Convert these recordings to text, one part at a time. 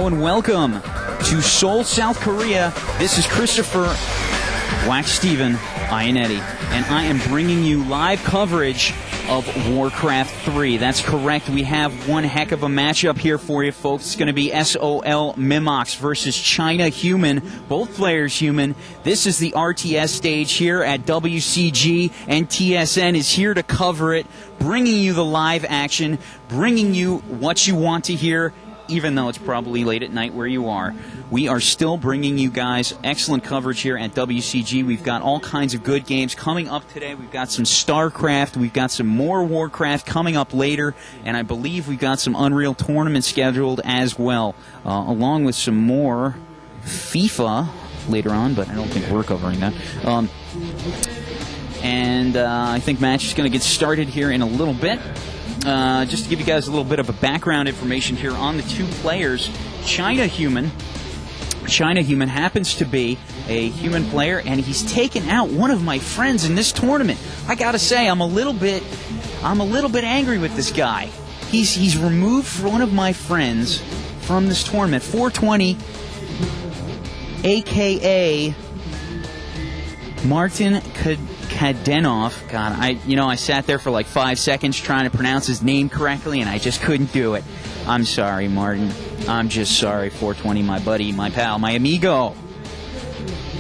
and welcome to Seoul, South Korea. This is Christopher Wax Steven Ionetti, and I am bringing you live coverage of WarCraft 3. That's correct. We have one heck of a matchup here for you, folks. It's going to be SOL Mimox versus China Human. Both players human. This is the RTS stage here at WCG, and TSN is here to cover it, bringing you the live action, bringing you what you want to hear, even though it's probably late at night where you are. We are still bringing you guys excellent coverage here at WCG. We've got all kinds of good games coming up today. We've got some StarCraft. We've got some more WarCraft coming up later. And I believe we've got some Unreal tournaments scheduled as well, along with some more FIFA later on, but I don't think we're covering that. I think match is going to get started here in a little bit. Just to give you guys a little bit of a background information here on the two players, China Human happens to be a human player, and he's taken out one of my friends in this tournament. I gotta say, I'm a little bit angry with this guy. He's removed one of my friends from this tournament. 420, aka Martin Kadenov. God, I sat there for like 5 seconds trying to pronounce his name correctly, and I just couldn't do it. I'm sorry, Martin. I'm just sorry, 420, my buddy, my pal, my amigo.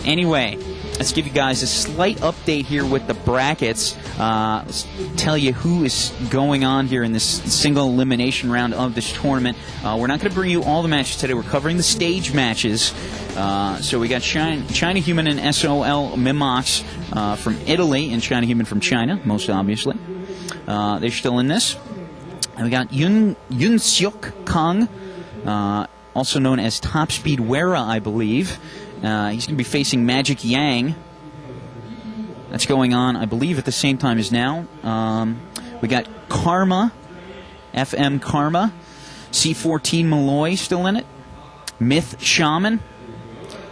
Anyway, let's give you guys a slight update here with the brackets. Let's tell you who is going on here in this single elimination round of this tournament. We're not going to bring you all the matches today. We're covering the stage matches. So we got China Human and SOL Mimox from Italy, and China Human from China, most obviously. They're still in this. And we got Yun Seok Kang, also known as Top Speed Wera, I believe. He's going to be facing Magic Yang. That's going on, I believe, at the same time as now. We got Karma, FM Karma, C14 Malloy still in it, Myth Shaman,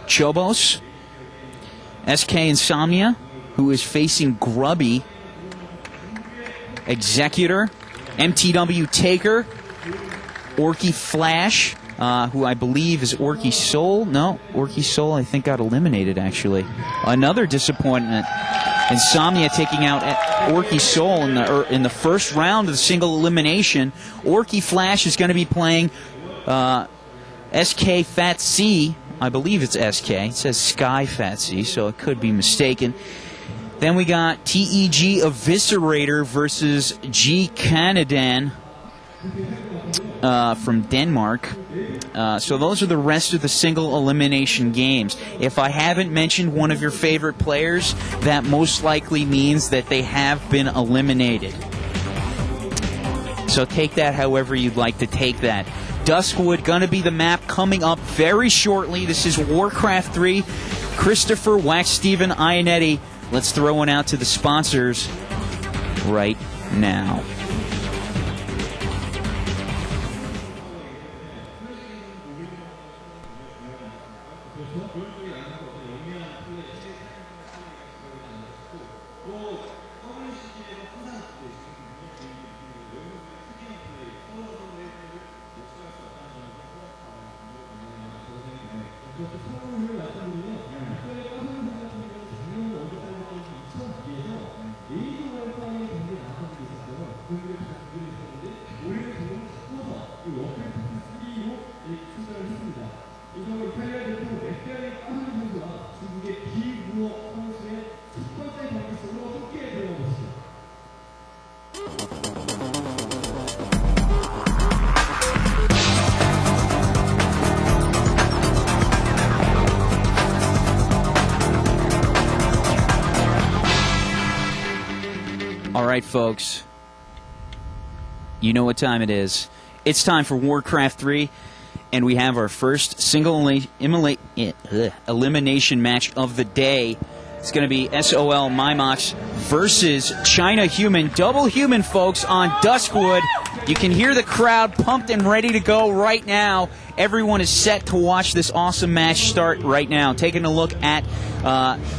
Chobos, SK Insomnia, who is facing Grubby, Executor, MTW Taker, Orky Flash, who I believe is Orky Soul. No, Orky Soul I think got eliminated, actually. Another disappointment. Insomnia taking out Orky Soul in the first round of the single elimination. Orky Flash is going to be playing SK Fat C. I believe it's SK. It says Sky Fat C, so it could be mistaken. Then we got TEG Eviscerator versus G Canadan from Denmark. So those are the rest of the single elimination games. If I haven't mentioned one of your favorite players, that most likely means that they have been eliminated. So take that however you'd like to take that. Duskwood going to be the map coming up very shortly. This is WarCraft 3. Christopher Wax Steven Ionetti. Let's throw one out to the sponsors right now. All right, folks, you know what time it is. It's time for WarCraft 3, and we have our first single elimination match of the day. It's going to be SOL Mimox versus China Human. Double human, folks, on Duskwood. You can hear the crowd pumped and ready to go right now. everyone is set to watch this awesome match start right now. Taking a look at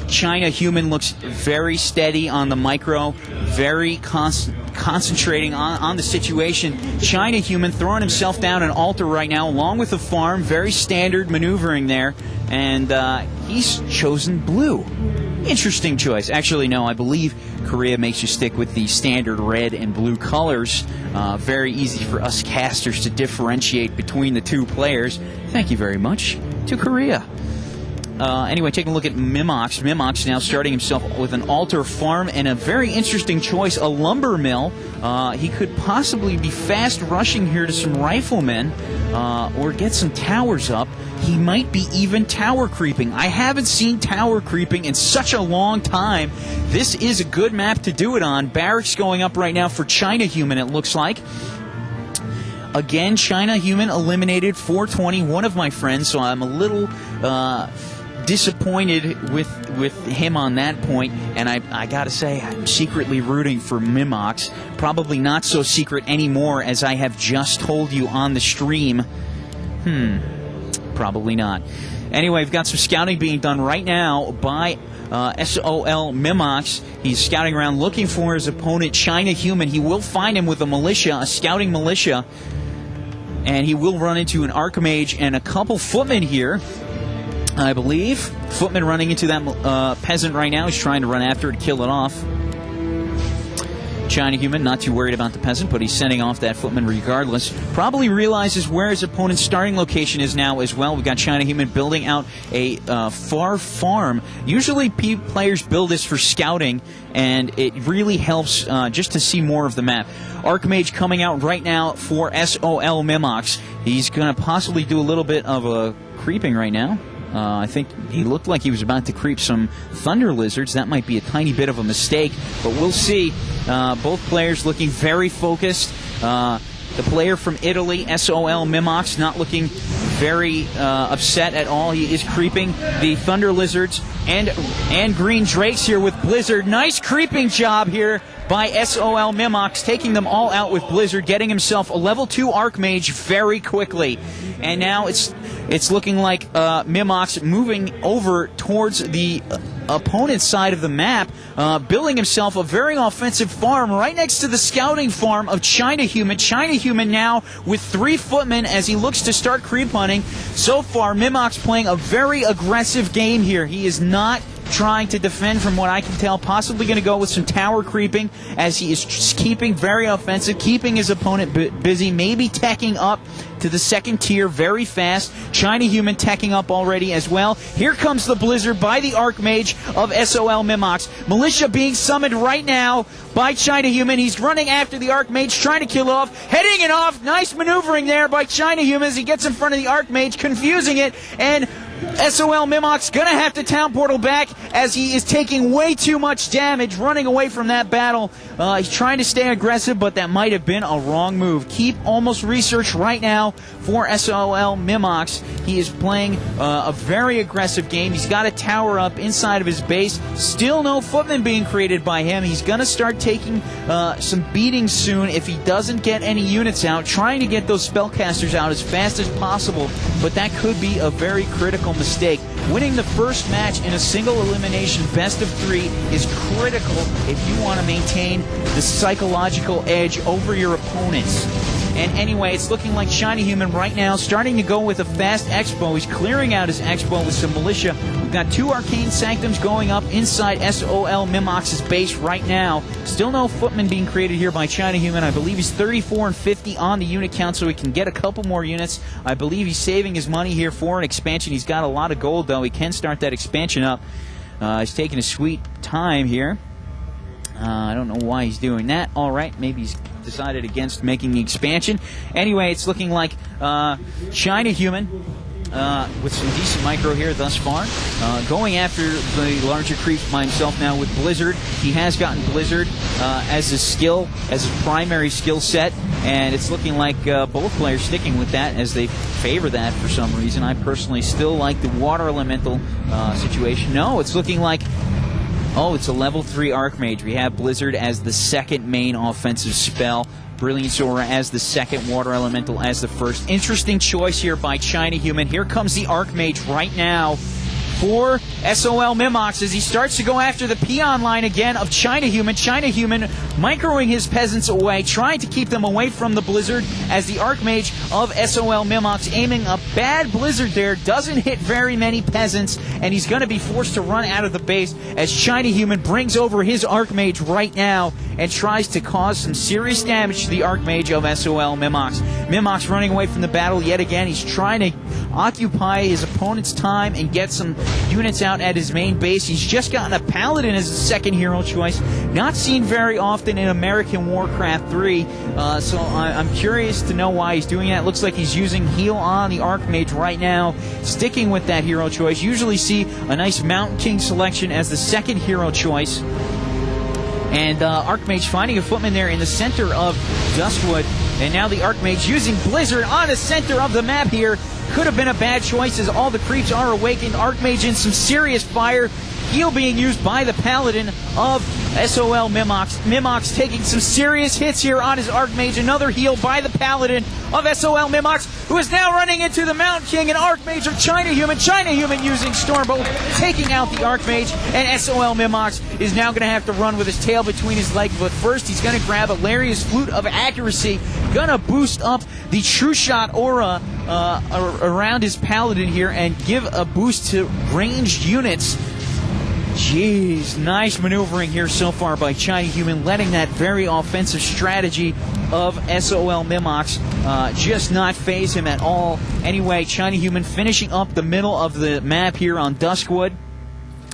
China Human, looks very steady on the micro, very concentrating on the situation. China Human throwing himself down an altar right now, along with the farm. Very standard maneuvering there, and he's chosen blue. Interesting choice. Actually, no, I believe Korea makes you stick with the standard red and blue colors. Very easy for us casters to differentiate between the two players. Thank you very much to Korea. Anyway, taking a look at Mimox. Mimox now starting himself with an altar farm and a very interesting choice, a lumber mill. He could possibly be fast rushing here to some riflemen or get some towers up. He might be even tower creeping. I haven't seen tower creeping in such a long time. This is a good map to do it on. Barracks going up right now for China Human, it looks like. Again, China Human eliminated 420, one of my friends, so I'm a little disappointed with him on that point, and I gotta say, I'm secretly rooting for Mimox. Probably not so secret anymore, as I have just told you on the stream. Probably not. Anyway, we've got some scouting being done right now by SOL Mimox. He's scouting around looking for his opponent, China Human. He will find him with a militia, a scouting militia, and he will run into an Archmage and a couple footmen here, I believe. Footman running into that peasant right now. He's trying to run after it, kill it off. China Human not too worried about the peasant, but he's sending off that footman regardless. Probably realizes where his opponent's starting location is now as well. We've got China Human building out a far farm. Usually players build this for scouting, and it really helps just to see more of the map. Archmage coming out right now for SOL Mimox. He's going to possibly do a little bit of a creeping right now. I think he looked like he was about to creep some Thunder Lizards. That might be a tiny bit of a mistake, but we'll see. Both players looking very focused. The player from Italy, SOL Mimox, not looking very upset at all. He is creeping the Thunder Lizards and Green Drakes here with Blizzard. Nice creeping job here by SOL Mimox, taking them all out with Blizzard, getting himself a level 2 Archmage very quickly. And now it's looking like Mimox moving over towards the opponent's side of the map, building himself a very offensive farm right next to the scouting farm of China Human. China Human now with 3 footmen as he looks to start creep hunting. So far, Mimox playing a very aggressive game here. He is not trying to defend from what I can tell. Possibly going to go with some tower creeping as he is just keeping very offensive, keeping his opponent busy, maybe teching up to the second tier very fast. China Human teching up already as well. Here comes the Blizzard by the Archmage of SOL Mimox. Militia being summoned right now by China Human. He's running after the Archmage, trying to kill off, heading it off. Nice maneuvering there by China Human as he gets in front of the Archmage, confusing it, and SOL Mimox gonna have to town portal back as he is taking way too much damage, running away from that battle. He's trying to stay aggressive, but that might have been a wrong move. Keep almost research right now for SOL Mimox. He is playing a very aggressive game. He's got a tower up inside of his base. Still no footmen being created by him. He's gonna start taking some beatings soon if he doesn't get any units out, trying to get those spellcasters out as fast as possible, but that could be a very critical mistake. Winning the first match in a single elimination best of 3 is critical if you want to maintain the psychological edge over your opponents. And anyway, it's looking like China Human right now starting to go with a fast expo. He's clearing out his expo with some militia. We've got 2 Arcane Sanctums going up inside SOL Mimox's base right now. Still no footmen being created here by China Human. I believe he's 34 and 50 on the unit count, so he can get a couple more units. I believe he's saving his money here for an expansion. He's got a lot of gold, though. He can start that expansion up. He's taking a sweet time here. I don't know why he's doing that. All right, maybe he's decided against making the expansion. Anyway, it's looking like China Human with some decent micro here thus far. Going after the larger creeps by himself now with Blizzard. He has gotten Blizzard as his skill, as his primary skill set, and it's looking like both players sticking with that as they favor that for some reason. I personally still like the Water Elemental situation. No, it's looking like, oh, it's a level 3 Archmage. We have Blizzard as the second main offensive spell. Brilliance Aura as the second, Water Elemental as the first. Interesting choice here by China Human. Here comes the Archmage right now for SOL Mimox as he starts to go after the peon line again of China Human. China Human microing his peasants away, trying to keep them away from the blizzard as the Archmage of SOL Mimox aiming a bad blizzard there. Doesn't hit very many peasants, and he's going to be forced to run out of the base as China Human brings over his Archmage right now and tries to cause some serious damage to the Archmage of SOL Mimox. Mimox running away from the battle yet again. He's trying to occupy his opponent's time and get some units out at his main base. He's just gotten a Paladin as a second hero choice. Not seen very often in American Warcraft 3, so I'm curious to know why he's doing that. Looks like he's using heal on the Archmage right now, sticking with that hero choice. Usually see a nice Mountain King selection as the second hero choice. And Archmage finding a footman there in the center of Duskwood. And now the Archmage using Blizzard on the center of the map here. Could have been a bad choice as all the creeps are awakened. Archmage in some serious fire. Heal being used by the Paladin of SOL Mimox. Mimox taking some serious hits here on his Archmage. Another heal by the Paladin of SOL Mimox, who is now running into the Mountain King and Archmage of China Human. China Human using Stormbolt, taking out the Archmage, and SOL Mimox is now going to have to run with his tail between his legs. But first, he's going to grab Alaria's Flute of Accuracy, going to boost up the True Shot aura around his Paladin here and give a boost to ranged units. Jeez, nice maneuvering here so far by China Human, letting that very offensive strategy of SOL Mimox just not faze him at all. Anyway, China Human finishing up the middle of the map here on Duskwood.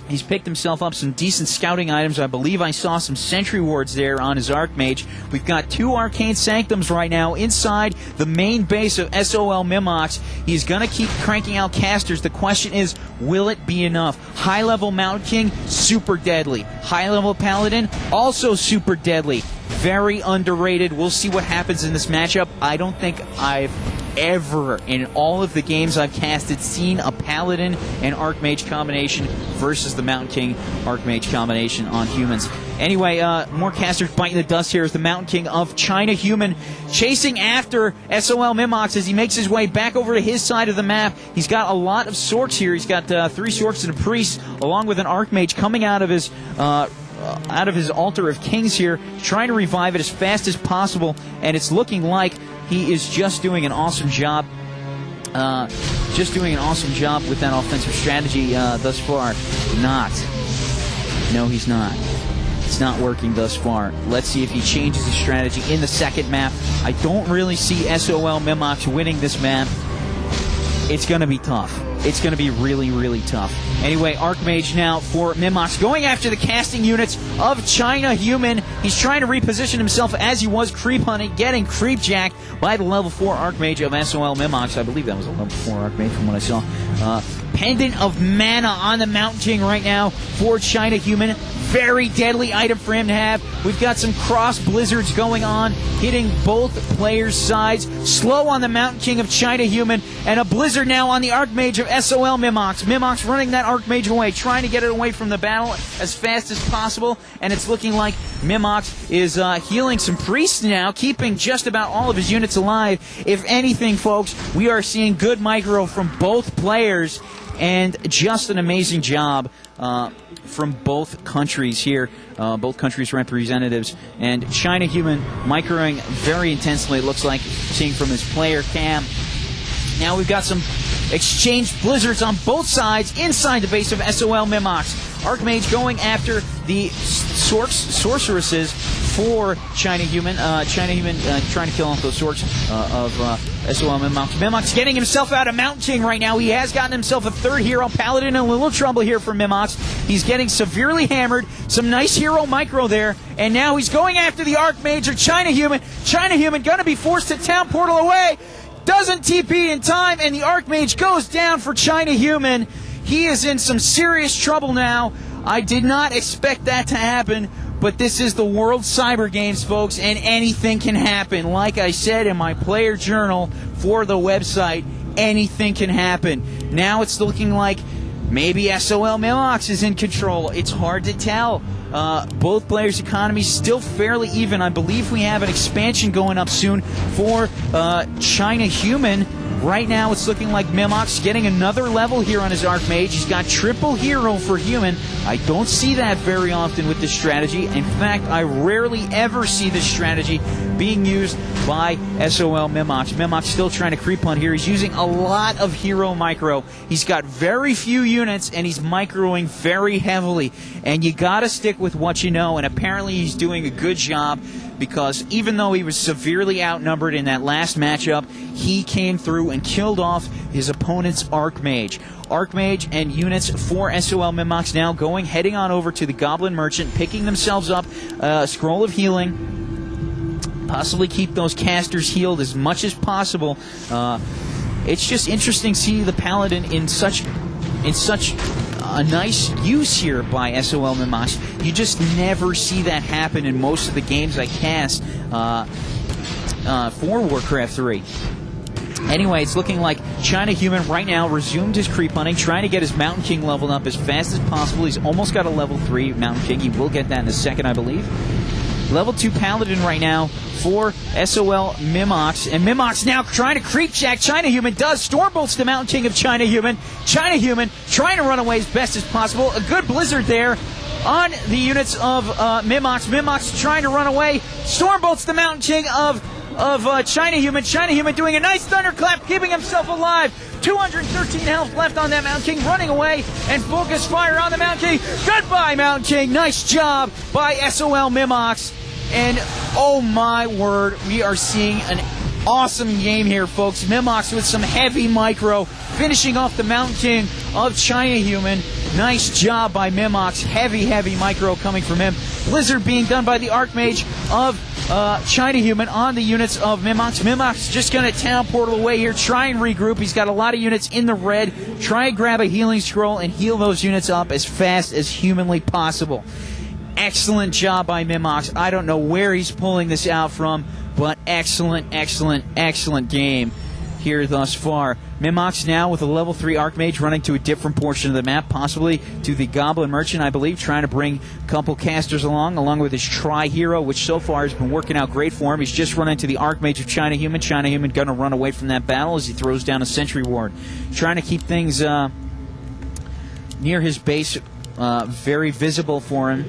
He's picked himself up some decent scouting items. I believe I saw some sentry wards there on his Archmage. We've got 2 Arcane Sanctums right now inside the main base of SOL Mimox. He's going to keep cranking out casters. The question is, will it be enough? High-level Mountain King, super deadly. High-level Paladin, also super deadly. Very underrated. We'll see what happens in this matchup. I don't think I've ever, in all of the games I've casted, seen a Paladin and Archmage combination versus the Mountain King Archmage combination on humans. Anyway, more casters biting the dust here as the Mountain King of China Human chasing after SOL Mimox as he makes his way back over to his side of the map. He's got a lot of Sorks here. He's got 3 Sorks and a Priest, along with an Archmage coming out of his Altar of Kings here, trying to revive it as fast as possible, and it's looking like he is just doing an awesome job. With that offensive strategy thus far. Not. No, he's not. It's not working thus far. Let's see if he changes his strategy in the second map. I don't really see SOL Mimox winning this map. It's going to be tough. It's going to be really, really tough. Anyway, Archmage now for Mimox, going after the casting units of China Human. He's trying to reposition himself as he was creep hunting, getting creep jacked by the level 4 Archmage of SOL Mimox. I believe that was a level 4 Archmage from what I saw. Pendant of Mana on the Mountain King right now for China Human. Very deadly item for him to have. We've got some cross blizzards going on, hitting both players' sides. Slow on the Mountain King of China Human, and a blizzard now on the Archmage of SOL Mimox. Mimox running that Archmage away, trying to get it away from the battle as fast as possible, and it's looking like Mimox is healing some priests now, keeping just about all of his units alive. If anything, folks, we are seeing good micro from both players, and just an amazing job from both countries here, both countries' representatives. And China Human microing very intensely, it looks like, seeing from his player cam. Now we've got some exchanged blizzards on both sides inside the base of SOL Mimox. Archmage going after the sorceresses for China Human. China Human trying to kill off those Sorks of SOL Mimox. Mimox getting himself out of Mountain King right now. He has gotten himself a 3rd hero. Paladin in a little trouble here for Mimox. He's getting severely hammered. Some nice hero micro there. And now he's going after the Archmage of China Human. China Human going to be forced to town portal away. Doesn't TP in time, and the Archmage goes down for China Human. He is in some serious trouble now. I did not expect that to happen, but this is the World Cyber Games, folks, and anything can happen. Like I said in my player journal for the website, anything can happen. Now it's looking like Maybe SOL Mimox is in control. It's hard to tell. Both players' economies still fairly even. I believe we have an expansion going up soon for China Human. Right now, it's looking like Mimox getting another level here on his Archmage. He's got triple hero for Human. I don't see that very often with this strategy. In fact, I rarely ever see this strategy being used by SOL Mimox. Mimox still trying to creep on here. He's using a lot of hero micro. He's got very few units, and he's microing very heavily. And you gotta stick with what you know, and apparently he's doing a good job, because even though he was severely outnumbered in that last matchup, he came through and killed off his opponent's Archmage. Archmage and units for SOL Mimox now heading on over to the Goblin Merchant, picking themselves up a Scroll of Healing, possibly keep those casters healed as much as possible. It's just interesting seeing the Paladin in such a nice use here by SOL Mimox. You just never see that happen in most of the games I cast for Warcraft 3. Anyway, it's looking like China Human right now resumed his creep hunting, trying to get his Mountain King leveled up as fast as possible. He's almost got a level 3 Mountain King. He will get that in a second, I believe. Level 2 Paladin right now for SOL Mimox. And Mimox now trying to creep jack China Human. Does Stormbolts the Mountain King of China Human. China Human trying to run away as best as possible. A good blizzard there on the units of Mimox. Mimox trying to run away. Stormbolts the Mountain King of China Human. China Human doing a nice thunderclap, keeping himself alive. 213 health left on that Mountain King, running away, and focus fire on the Mountain King. Goodbye, Mountain King. Nice job by SOL Mimox. And oh my word, we are seeing an awesome game here, folks. Mimox with some heavy micro, finishing off the Mountain King of China Human. Nice job by Mimox. Heavy micro coming from him. Blizzard being done by the Archmage of China Human on the units of Mimox. Mimox just going to town portal away here, try and regroup. He's got a lot of units in the red. Try and grab a healing scroll and heal those units up as fast as humanly possible. Excellent job by Mimox. I don't know where he's pulling this out from, but excellent game here thus far. Mimox now with a level 3 Archmage running to a different portion of the map, possibly to the Goblin Merchant, I believe, trying to bring a couple casters along with his Tri-Hero, which so far has been working out great for him. He's just run into the Archmage of China Human. China Human going to run away from that battle as he throws down a Sentry Ward. Trying to keep things near his base very visible for him.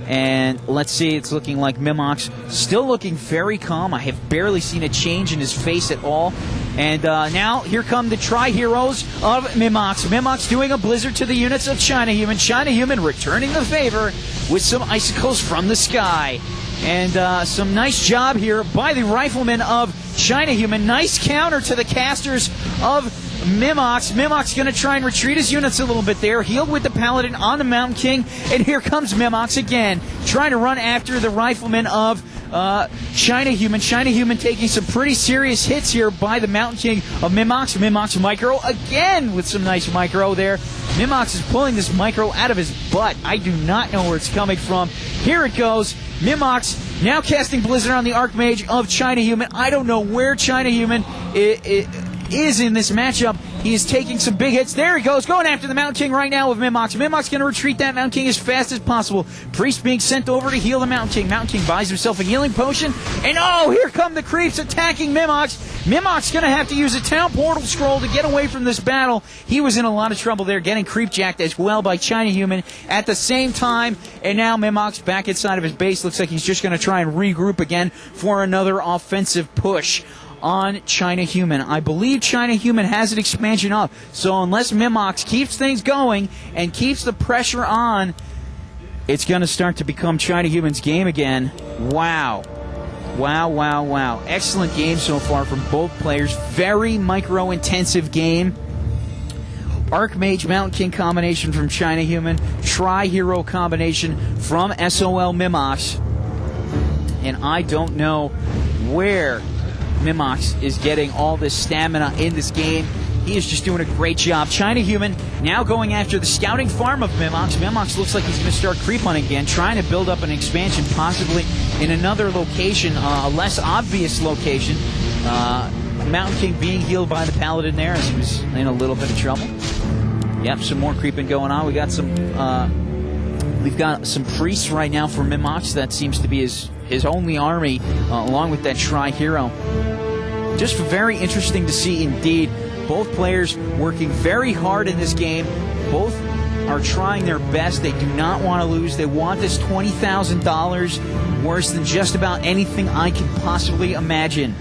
And let's see, it's looking like Mimox still looking very calm. I have barely seen a change in his face at all. And now here come the Tri-Heroes of Mimox. Mimox doing a blizzard to the units of China Human. China Human returning the favor with some icicles from the sky. And some nice job here by the Riflemen of China Human. Nice counter to the casters of Mimox. Mimox going to try and retreat his units a little bit there. Healed with the Paladin on the Mountain King. And here comes Mimox again, trying to run after the Riflemen of China Human. China Human taking some pretty serious hits here by the Mountain King of Mimox. Mimox micro again with some nice micro there. Mimox is pulling this micro out of his butt. I do not know where it's coming from. Here it goes. Mimox now casting Blizzard on the Archmage of China Human. I don't know where China Human is in this matchup. He is taking some big hits. There he goes, going after the Mountain King right now with Mimox. Mimox going to retreat that Mountain King as fast as possible. Priest being sent over to heal the Mountain King. Mountain King buys himself a healing potion. And oh, here come the creeps attacking Mimox. Mimox going to have to use a town portal scroll to get away from this battle. He was in a lot of trouble there, getting creep jacked as well by China Human at the same time. And now Mimox back inside of his base. Looks like he's just going to try and regroup again for another offensive push on China Human. I believe China Human has an expansion up, so unless Mimox keeps things going and keeps the pressure on, it's going to start to become China Human's game again. Wow. Excellent game so far from both players. Very micro-intensive game. Archmage Mountain King combination from China Human. Tri-Hero combination from SOL Mimox. And I don't know where Mimox is getting all this stamina in this game. He is just doing a great job. China Human now going after the scouting farm of Mimox. Mimox looks like he's going to start creep hunting again, trying to build up an expansion, possibly in another location, a less obvious location. Mountain King being healed by the Paladin there as he was in a little bit of trouble. Yep, some more creeping going on. We've got some priests right now for Mimox. That seems to be his only army, along with that Tri-Hero. Just very interesting to see indeed. Both players working very hard in this game. Both are trying their best. They do not want to lose. They want this $20,000 worse than just about anything I can possibly imagine.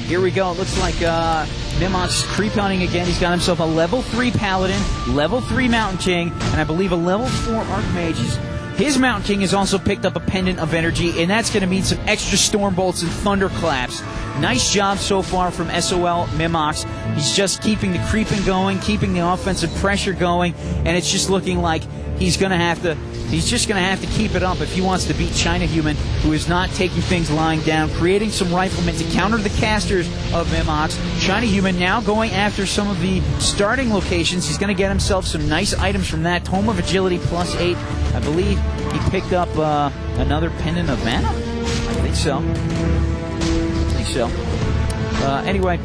Here we go. It looks like Mimox creep hunting again. He's got himself a level 3 Paladin, level 3 Mountain King, and I believe a level 4 Archmage. His Mountain King has also picked up a Pendant of Energy, and that's going to mean some extra Storm Bolts and Thunderclaps. Nice job so far from SOL Mimox. He's just keeping the creeping going, keeping the offensive pressure going, and it's just looking like he's just going to have to keep it up if he wants to beat China Human, who is not taking things lying down, creating some riflemen to counter the casters of Mimox. China Human now going after some of the starting locations. He's going to get himself some nice items from that. Tome of Agility +8. I believe he picked up another Pendant of Mana? I think so. Anyway,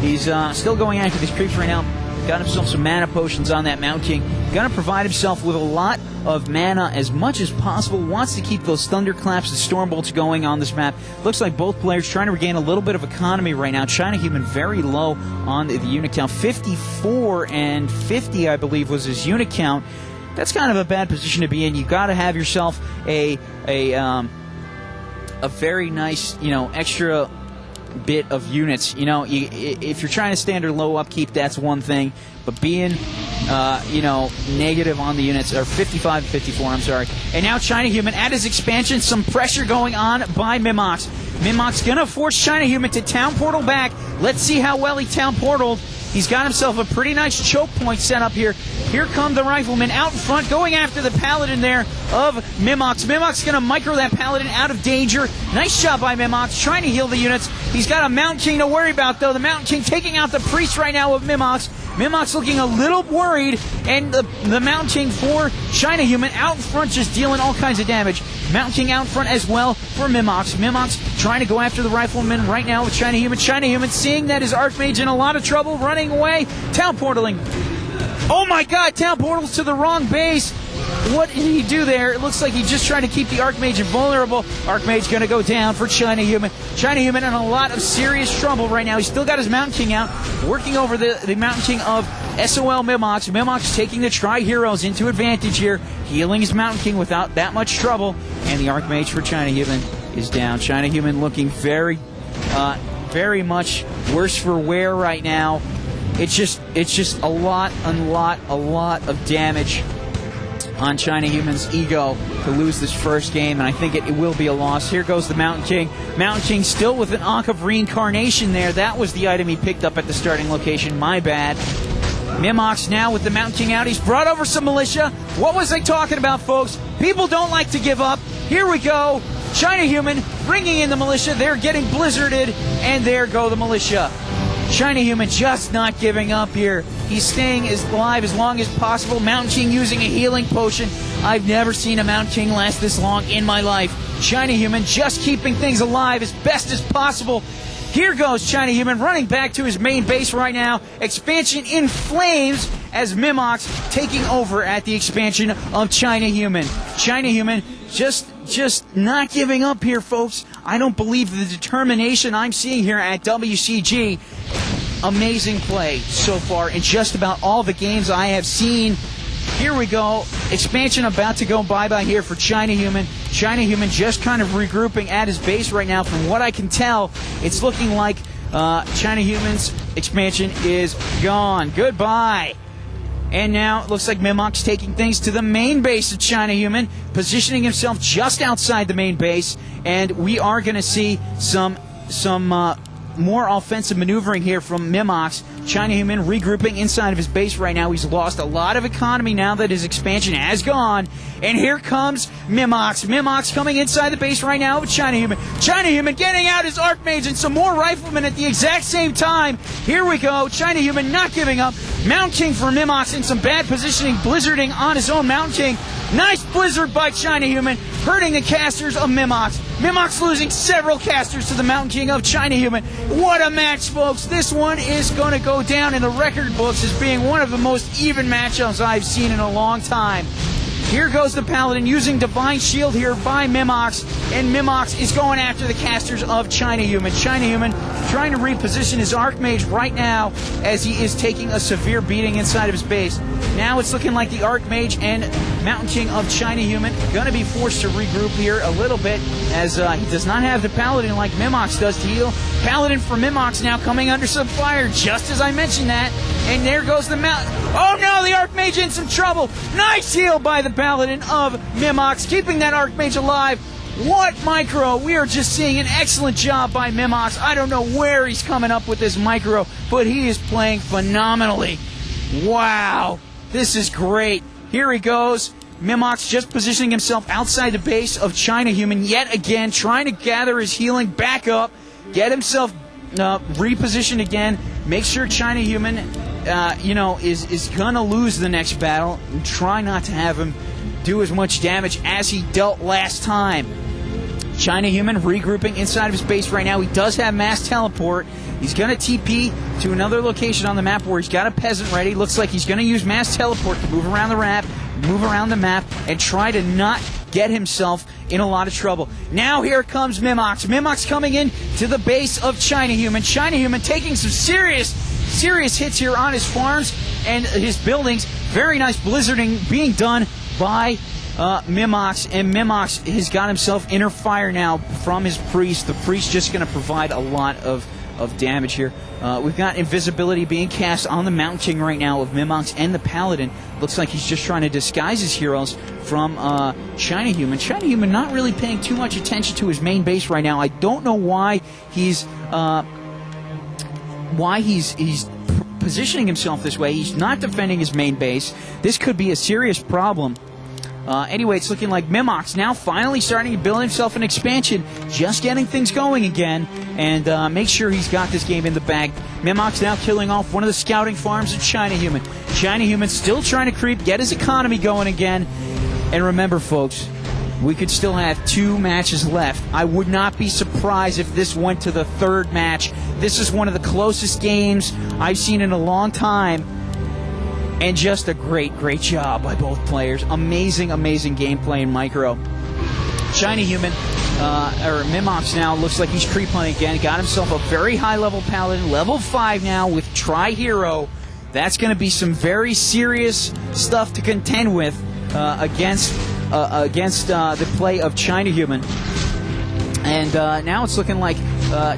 he's still going after these creeps right now. Got himself some mana potions on that Mountain King. Going to provide himself with a lot of mana as much as possible. Wants to keep those Thunderclaps and Storm Bolts going on this map. Looks like both players trying to regain a little bit of economy right now. China Human very low on the unit count. 54 and 50, I believe, was his unit count. That's kind of a bad position to be in. You've got to have yourself a very nice, extra bit of units. If you're trying to stay under low upkeep, that's one thing. But being, negative on the units, or 55 and 54, I'm sorry. And now China Human at his expansion, some pressure going on by Mimox. Mimox going to force China Human to town portal back. Let's see how well he town portaled. He's got himself a pretty nice choke point set up here. Here come the riflemen out in front, going after the Paladin there of Mimox. Mimox going to micro that Paladin out of danger. Nice job by Mimox, trying to heal the units. He's got a Mountain King to worry about, though. The Mountain King taking out the priest right now of Mimox. Mimox looking a little worried, and the Mountain King for China Human out in front, just dealing all kinds of damage. Mountain King out in front as well for Mimox. Mimox trying to go after the riflemen right now with China Human. China Human seeing that his Archmage in a lot of trouble, running away. Town portaling. Oh my god, town portals to the wrong base. What did he do there? It looks like he just tried to keep the Archmage invulnerable. Archmage going to go down for China Human. China Human in a lot of serious trouble right now. He's still got his Mountain King out, working over the Mountain King of SOL Mimox. Mimox taking the Tri-Heroes into advantage here, healing his Mountain King without that much trouble. And the Archmage for China Human is down. China Human looking very much worse for wear right now. It's just a lot of damage on China Human's ego to lose this first game, and I think it will be a loss. Here goes the Mountain King. Mountain King still with an Ankh of Reincarnation there. That was the item he picked up at the starting location. My bad. Mimox now with the Mountain King out. He's brought over some militia. What was I talking about, folks? People don't like to give up. Here we go. China Human bringing in the militia. They're getting blizzarded, and there go the militia. China Human just not giving up here. He's staying alive as long as possible. Mountain King using a healing potion. I've never seen a Mountain King last this long in my life. China Human just keeping things alive as best as possible. Here goes China Human running back to his main base right now. Expansion in flames as Mimox taking over at the expansion of China Human. China Human just not giving up here, folks. I don't believe the determination I'm seeing here at WCG. Amazing play so far in just about all the games I have seen. Here we go. Expansion about to go bye-bye here for China Human. China Human just kind of regrouping at his base right now. From what I can tell, it's looking like China Human's expansion is gone. Goodbye. And now it looks like Mimox taking things to the main base of China Human, positioning himself just outside the main base, and we are going to see some more offensive maneuvering here from Mimox. China Human regrouping inside of his base right now. He's lost a lot of economy now that his expansion has gone. And here comes Mimox. Mimox coming inside the base right now with China Human. China Human getting out his Archmage and some more riflemen at the exact same time. Here we go. China Human not giving up. Mountain King for Mimox in some bad positioning, blizzarding on his own Mountain King. Nice blizzard by China Human, hurting the casters of Mimox. Mimox losing several casters to the Mountain King of China Human. What a match, folks. This one is going to go go down in the record books as being one of the most even matchups I've seen in a long time. Here goes the Paladin using Divine Shield here by Mimox, and Mimox is going after the casters of China Human. China Human trying to reposition his Archmage right now as he is taking a severe beating inside of his base. Now it's looking like the Archmage and Mountain King of China Human going to be forced to regroup here a little bit as he does not have the Paladin like Mimox does to heal. Paladin for Mimox now coming under some fire, just as I mentioned that. And there goes the Mountain. Oh no, the Archmage in some trouble. Nice heal by the Paladin of Mimox, keeping that Archmage alive. What micro? We are just seeing an excellent job by Mimox. I don't know where he's coming up with this micro, but he is playing phenomenally. Wow, this is great. Here he goes. Mimox just positioning himself outside the base of China Human yet again, trying to gather his healing back up, get himself repositioned again, make sure China Human is going to lose the next battle, and try not to have him do as much damage as he dealt last time. China Human regrouping inside of his base right now. He does have mass teleport. He's going to TP to another location on the map where he's got a peasant ready. Looks like he's going to use mass teleport to move around the map, and try to not get himself in a lot of trouble. Now here comes Mimox. Mimox coming in to the base of China Human. China Human taking some serious hits here on his farms and his buildings. Very nice blizzarding being done by Mimox, and Mimox has got himself inner fire now from his priest. The priest just going to provide a lot of damage here. We've got invisibility being cast on the Mountain King right now of Mimox and the Paladin. Looks like he's just trying to disguise his heroes from China Human. China Human not really paying too much attention to his main base right now. I don't know why he's positioning himself this way. He's not defending his main base. This could be a serious problem. Anyway, it's looking like Mimox now finally starting to build himself an expansion, just getting things going again, and make sure he's got this game in the bag. Mimox now killing off one of the scouting farms of China Human. China Human still trying to creep, get his economy going again. And remember, folks, we could still have 2 matches left. I would not be surprised if this went to the 3rd match. This is one of the closest games I've seen in a long time. And just a great job by both players. Amazing gameplay in micro. China Human, or Mimox now, looks like he's creep hunting again. Got himself a very high-level Paladin, level 5 now with Tri-Hero. That's going to be some very serious stuff to contend with against the play of China Human. And now it's looking like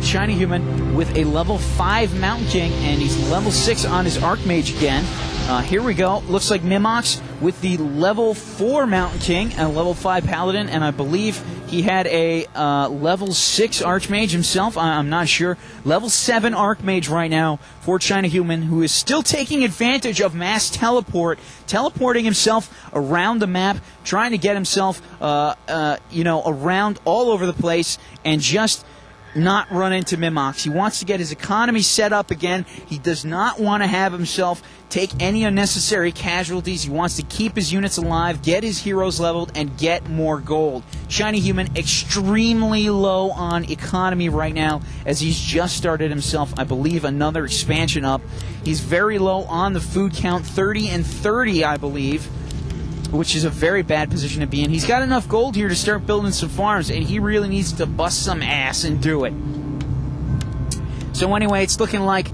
China Human with a level 5 Mountain King, and he's level 6 on his Archmage again. Here we go. Looks like Mimox with the level 4 Mountain King and a level 5 Paladin, and I believe he had a level 6 Archmage himself. I'm not sure. Level 7 Archmage right now for China Human, who is still taking advantage of mass teleport, teleporting himself around the map, trying to get himself around all over the place and just not run into Mimox. He wants to get his economy set up again. He does not want to have himself take any unnecessary casualties. He wants to keep his units alive, get his heroes leveled, and get more gold. China Human extremely low on economy right now as he's just started himself, I believe, another expansion up. He's very low on the food count, 30 and 30, I believe, which is a very bad position to be in. He's got enough gold here to start building some farms, and he really needs to bust some ass and do it. So anyway, it's looking like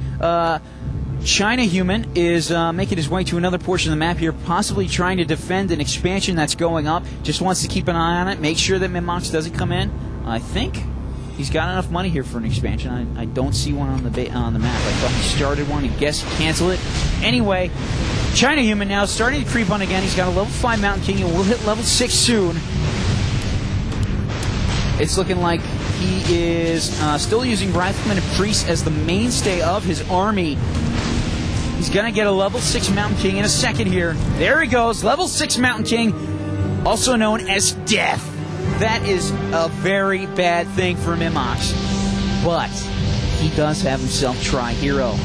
China Human is making his way to another portion of the map here, possibly trying to defend an expansion that's going up. Just wants to keep an eye on it, make sure that Mimox doesn't come in. I think he's got enough money here for an expansion. I don't see one on the map. I thought he started one. I guess cancel it. Anyway, China Human now starting to creep on again. He's got a level 5 Mountain King and will hit level 6 soon. It's looking like he is still using Rifleman and Priest as the mainstay of his army. He's going to get a level 6 Mountain King in a second here. There he goes, level 6 Mountain King, also known as Death. That is a very bad thing for Mimox. But he does have himself Tri-Hero.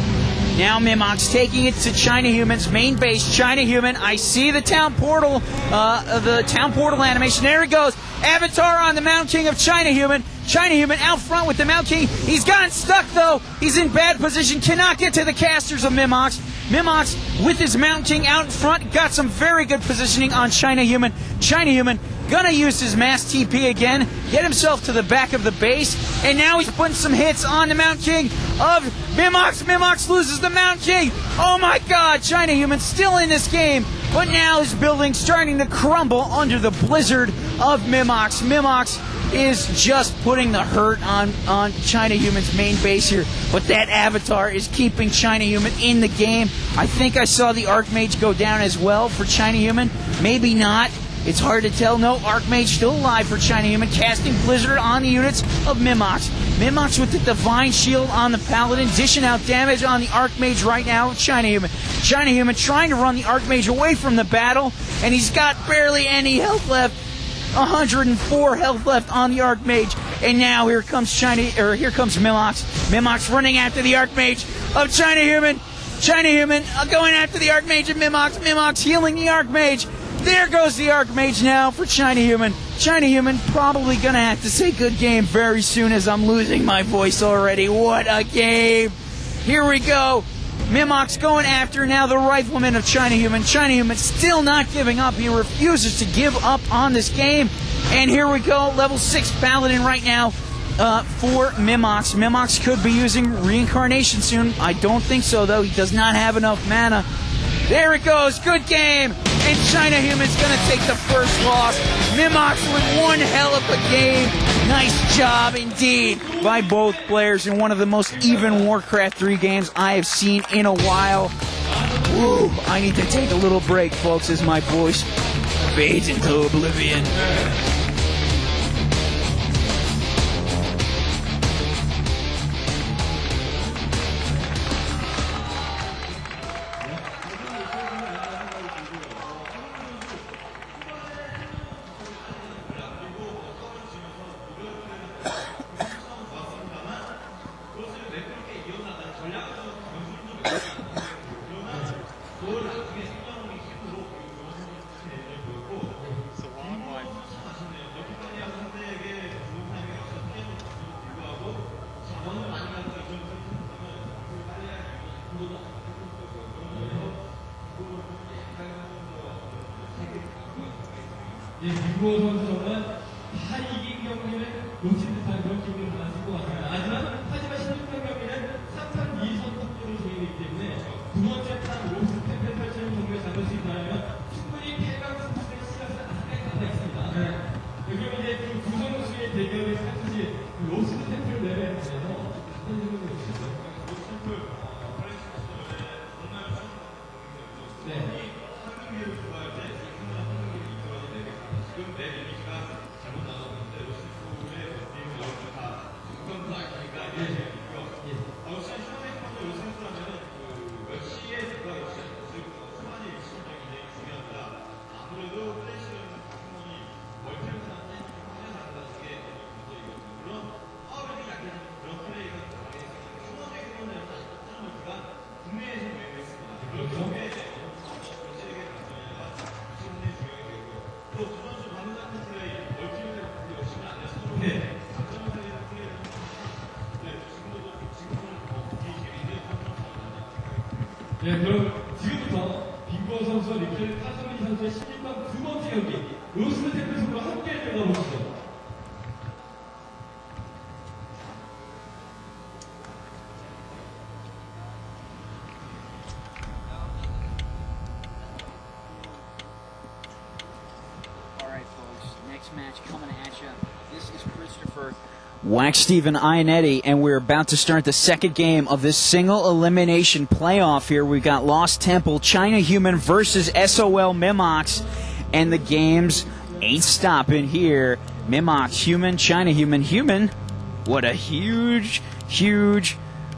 Now Mimox taking it to China Human's main base. China Human, I see the town portal animation. There it goes. Avatar on the Mountain King of China Human. China Human out front with the Mount King. He's gotten stuck, though. He's in bad position. Cannot get to the casters of Mimox. Mimox, with his Mount King out in front, got some very good positioning on China Human. China Human gonna use his mass TP again, get himself to the back of the base, and now he's putting some hits on the Mount King of Mimox. Mimox loses the Mount King. Oh my God, China Human still in this game, but now his building starting to crumble under the blizzard of Mimox. Mimox is just putting the hurt on China Human's main base here, but that avatar is keeping China Human in the game. I think I saw the Archmage go down as well for China Human. Maybe not. It's hard to tell. No, Archmage still alive for China Human, casting Blizzard on the units of Mimox. Mimox with the Divine Shield on the Paladin, dishing out damage on the Archmage right now. China Human. China Human trying to run the Archmage away from the battle, and he's got barely any health left. 104 health left on the Archmage, and now here comes Mimox. Mimox running after the Archmage of China Human. China Human going after the Archmage of Mimox. Mimox healing the Archmage. There goes the Archmage now for China Human. China Human probably going to have to say good game very soon, as I'm losing my voice already. What a game. Here we go. Mimox going after now the Rifleman of China Human. China Human still not giving up. He refuses to give up on this game. And here we go. Level 6 Paladin right now for Mimox. Mimox could be using Reincarnation soon. I don't think so, though. He does not have enough mana. There it goes. Good game. And China Human's going to take the first loss. Mimox with one hell of a game. Nice job indeed by both players in one of the most even Warcraft 3 games I have seen in a while. Woo, I need to take a little break, folks, as my voice fades into oblivion. 김구호 선수 정말 다 이긴 경기는 놓친 듯한 그런 기분을 받았을 것 같습니다. 하지만 16강 경기는 3판 2선택으로 진행되기 때문에 두 번째 판 5스텝을 펼치는 경기를 잡을 수 있다면 충분히 8강 승부의 시작은 아직 남아 있습니다. 그럼 이제 그 두 선수의 대결을 사실 로스트템플을 내려내면서 어떤 생각이 드시죠? 네. 네, 그럼 지금부터 김구호 선수와 리플 타소민 선수의 16강 두 번째 경기 로스트 템플 선수와 함께 들어보시죠. Alright folks, next match coming at you. This is Christopher Wax Steven Ionetti, and we're about to start the second game of this single elimination playoff here. We've got Lost Temple, China Human versus SOL Mimox, and the games ain't stopping here. Mimox Human, China Human, Human. What a huge,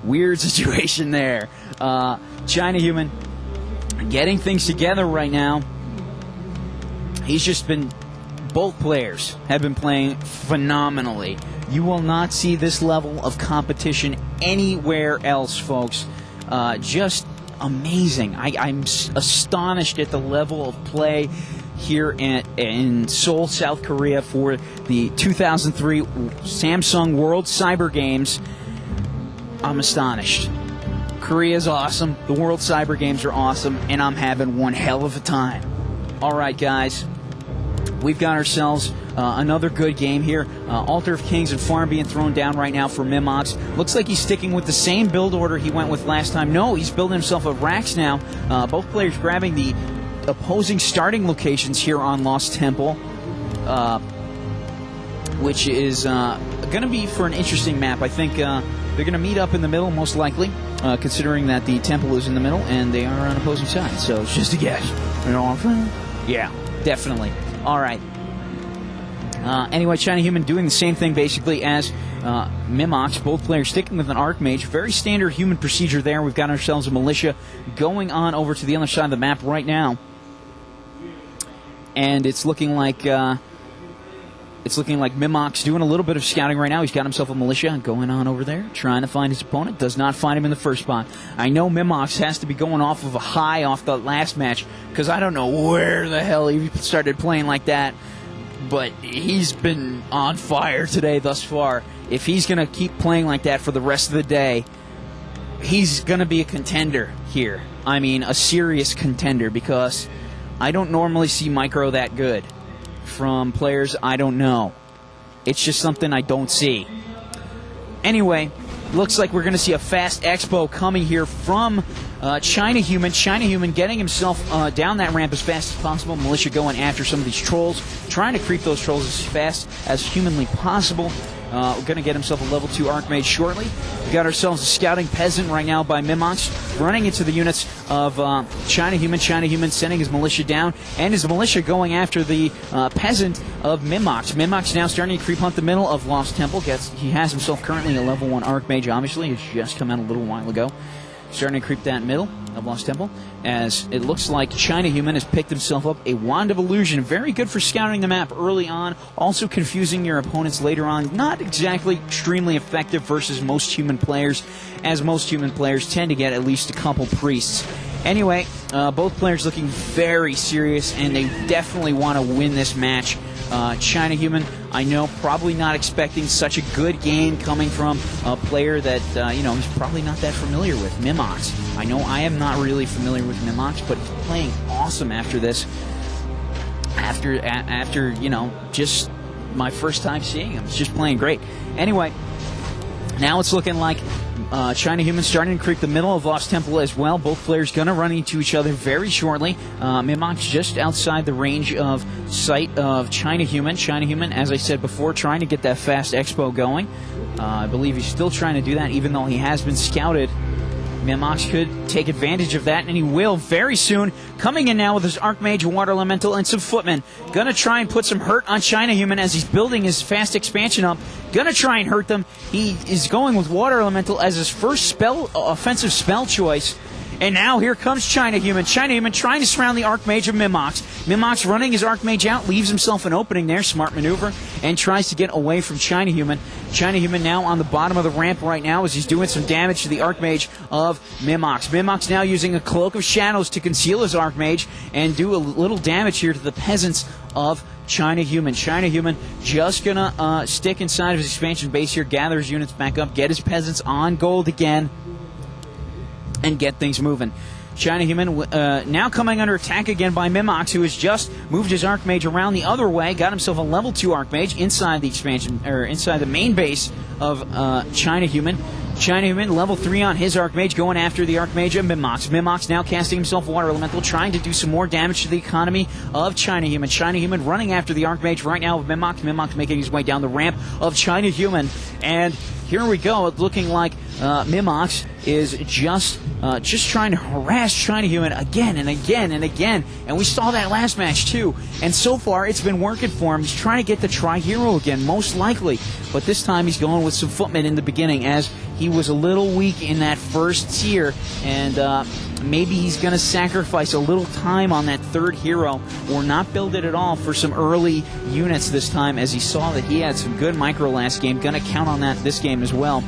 weird situation there. China Human getting things together right now. Both players have been playing phenomenally. You will not see this level of competition anywhere else, folks. Just amazing. I'm astonished at the level of play. here in Seoul, South Korea for the 2003 Samsung World Cyber Games. I'm astonished. Korea's awesome, the World Cyber Games are awesome, and I'm having one hell of a time. All right, guys, we've got ourselves another good game here. Altar of Kings and Farm being thrown down right now for Mimox. Looks like he's sticking with the same build order he went with last time. No, he's building himself a Rax now. Both players grabbing the opposing starting locations here on Lost Temple, which is going to be for an interesting map. I think they're going to meet up in the middle, most likely, considering that the temple is in the middle and they are on opposing sides. So it's just a guess. You know what I'm saying? Yeah, definitely. All right. Anyway, China Human doing the same thing basically as Mimox. Both players sticking with an Archmage. Very standard human procedure there. We've got ourselves a militia going on over to the other side of the map right now. And it's looking like Mimox doing a little bit of scouting right now. He's got himself a militia going on over there, trying to find his opponent. Does not find him in the first spot. I know Mimox has to be going off of a high off the last match, because I don't know where the hell he started playing like that. But he's been on fire today thus far. If he's going to keep playing like that for the rest of the day, he's going to be a contender here. I mean, a serious contender, because I don't normally see micro that good from players I don't know. It's just something I don't see. Anyway, looks like we're going to see a fast expo coming here from China Human. China Human getting himself down that ramp as fast as possible. Militia going after some of these trolls, trying to creep those trolls as fast as humanly possible. We're going to get himself a level 2 Archmage shortly. We've got ourselves a scouting peasant right now by Mimox, running into the units of China Human. China Human sending his militia down, and his militia going after the peasant of Mimox. Mimox now starting to creep hunt the middle of Lost Temple. He has himself currently a level 1 Archmage, obviously. It's just come out a little while ago. Starting to creep that middle of Lost Temple, as it looks like China Human has picked himself up a Wand of Illusion. Very good for scouting the map early on, also confusing your opponents later on. Not exactly extremely effective versus most human players, as most human players tend to get at least a couple priests. Anyway, both players looking very serious, and they definitely want to win this match. China Human, I know, probably not expecting such a good game coming from a player that, he's probably not that familiar with, Mimox. I know I am not really familiar with Mimox, but he's playing awesome after this. After just my first time seeing him. He's just playing great. Anyway, now it's looking like China Human starting to creep the middle of Lost Temple as well. Both players going to run into each other very shortly. Mimox just outside the range of sight of China Human. China Human, as I said before, trying to get that fast expo going. I believe he's still trying to do that, even though he has been scouted. Mimox could take advantage of that, and he will very soon. Coming in now with his Archmage, Water Elemental, and some Footmen. Gonna try and put some hurt on China Human as he's building his fast expansion up. Gonna try and hurt them. He is going with Water Elemental as his first offensive spell choice. And now here comes China Human. China Human trying to surround the Archmage of Mimox. Mimox running his Archmage out, leaves himself an opening there, smart maneuver, and tries to get away from China Human. China Human now on the bottom of the ramp right now as he's doing some damage to the Archmage of Mimox. Mimox now using a Cloak of Shadows to conceal his Archmage and do a little damage here to the peasants of China Human. China Human just gonna stick inside of his expansion base here, gather his units back up, get his peasants on gold again, and get things moving. China Human now coming under attack again by Mimox, who has just moved his Archmage around the other way, got himself a level 2 Archmage inside the expansion, or inside the main base of China Human. China Human, level 3 on his Archmage, going after the Archmage of Mimox. Mimox now casting himself Water Elemental, trying to do some more damage to the economy of China Human. China Human running after the Archmage right now of Mimox. Mimox making his way down the ramp of China Human. And here we go. It's looking like Mimox is just trying to harass China Human again and again and again. And we saw that last match too. And so far, it's been working for him. He's trying to get the Tri-Hero again, most likely. But this time, he's going with some Footmen in the beginning, as he was a little weak in that first tier. And maybe he's going to sacrifice a little time on that third hero, or not build it at all for some early units this time, as he saw that he had some good micro last game. Going to count on that this game as well,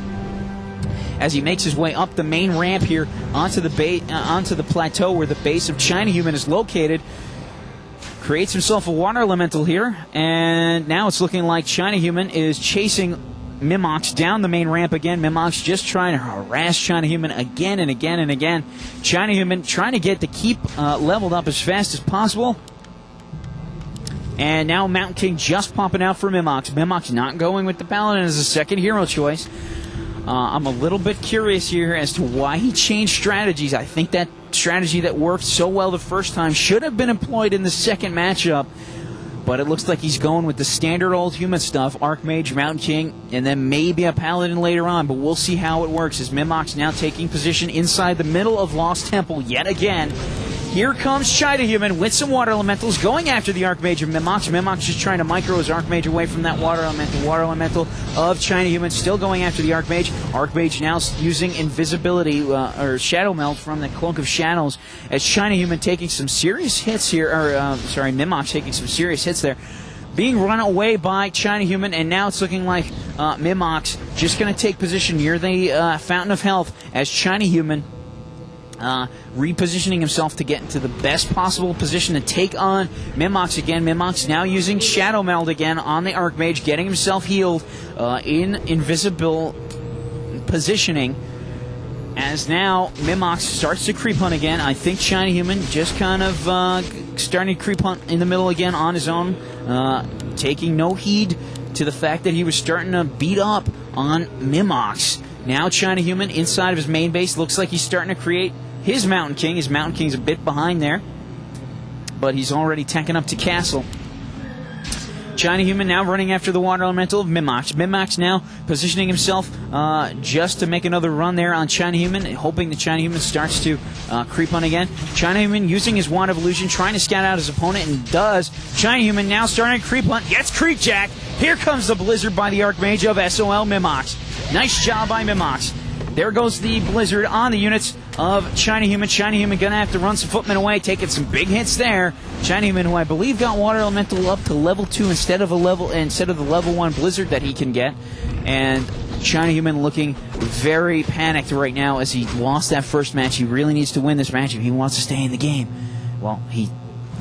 as he makes his way up the main ramp here onto the plateau where the base of China Human is located. creates himself a water elemental here, and now it's looking like China Human is chasing Mimox down the main ramp again. Mimox just trying to harass China Human again and again and again. China Human trying to get the keep leveled up as fast as possible. And now Mountain King just popping out for Mimox. Mimox not going with the Paladin as a second hero choice. I'm a little bit curious here as to why he changed strategies. I think that strategy that worked so well the first time should have been employed in the second matchup. But it looks like he's going with the standard old human stuff, Archmage, Mountain King, and then maybe a Paladin later on. But we'll see how it works as Mimox now taking position inside the middle of Lost Temple yet again. Here comes China Human with some water elementals going after the Archmage of Mimox. Mimox just trying to micro his Archmage away from that water elemental. Water elemental of China Human still going after the Archmage. Archmage now using invisibility or shadow melt from the Cloak of Shadows as China Human taking some serious hits here. Mimox taking some serious hits there. Being run away by China Human, and now it's looking like Mimox just going to take position near the Fountain of Health as China Human repositioning himself to get into the best possible position to take on Mimox again. Mimox now using Shadow Meld again on the Archmage, getting himself healed in invisible positioning. As now Mimox starts to creep hunt again. I think China Human just kind of starting to creep hunt in the middle again on his own, taking no heed to the fact that he was starting to beat up on Mimox. Now China Human inside of his main base looks like he's starting to create his Mountain King. His Mountain King's a bit behind there, but he's already tanking up to Castle. China Human now running after the water elemental of Mimox. Mimox now positioning himself just to make another run there on China Human, hoping that China Human starts to creep on again. China Human using his Wand of Illusion, trying to scout out his opponent, and does. China Human now starting to creep hunt. Gets creep jack. Here comes the Blizzard by the Archmage of SOL Mimox. Nice job by Mimox. There goes the Blizzard on the units of China Human. China Human going to have to run some footmen away, taking some big hits there. China Human, who I believe got Water Elemental up to level 2 instead of the level 1 Blizzard that he can get. And China Human looking very panicked right now as he lost that first match. He really needs to win this match if he wants to stay in the game. Well, he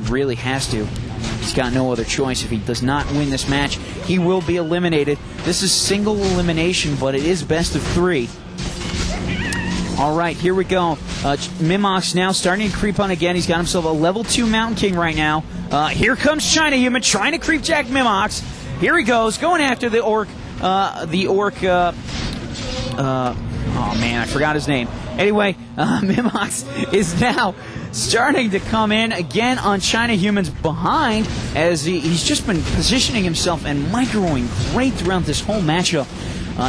really has to. He's got no other choice. If he does not win this match, he will be eliminated. This is single elimination, but it is best of 3. All right, here we go. Mimox now starting to creep on again. He's got himself a level 2 Mountain King right now. Here comes China Human trying to creep jack Mimox. Here he goes, going after the orc. Oh man, I forgot his name. Anyway, Mimox is now starting to come in again on China Human's behind as he's just been positioning himself and microing great throughout this whole matchup.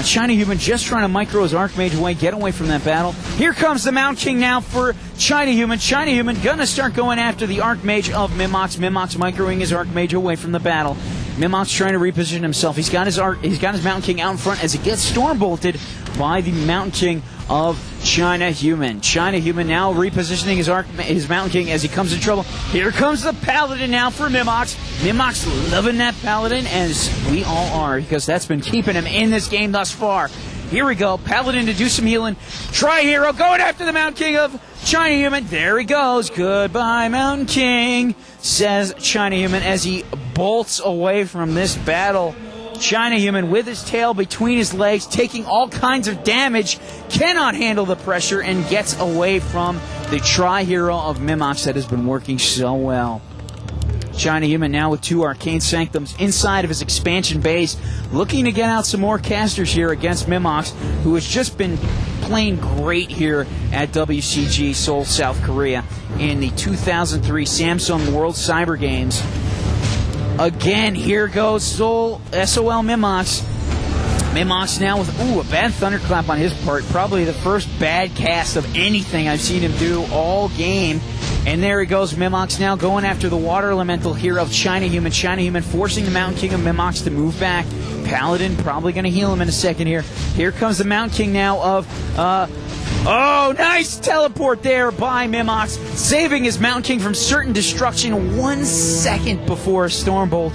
China Human just trying to micro his Archmage away, get away from that battle. Here comes the Mountain King now for China Human. China Human gonna start going after the Archmage of Mimox. Mimox microing his Archmage away from the battle. Mimox trying to reposition himself. He's got his Mountain King out in front as he gets storm bolted by the Mountain King of China Human. China Human now repositioning his Mountain King as he comes in trouble. Here comes the Paladin now for Mimox. Mimox loving that Paladin, as we all are, because that's been keeping him in this game thus far. Here we go. Paladin to do some healing. Tri-Hero going after the Mountain King of China Human. There he goes. Goodbye, Mountain King, says China Human as he bolts away from this battle. China Human with his tail between his legs, taking all kinds of damage, cannot handle the pressure, and gets away from the Tri-Hero of Mimox that has been working so well. China Human now with 2 Arcane Sanctums inside of his expansion base, looking to get out some more casters here against Mimox, who has just been playing great here at WCG Seoul, South Korea in the 2003 Samsung World Cyber Games. Again, here goes SOL Mimox. Mimox now with, a bad thunderclap on his part. Probably the first bad cast of anything I've seen him do all game. And there he goes, Mimox now going after the Water Elemental here of China Human. China Human forcing the Mountain King of Mimox to move back. Paladin probably going to heal him in a second here. Here comes the Mountain King now of... nice teleport there by Mimox, saving his Mountain King from certain destruction 1 second before a Stormbolt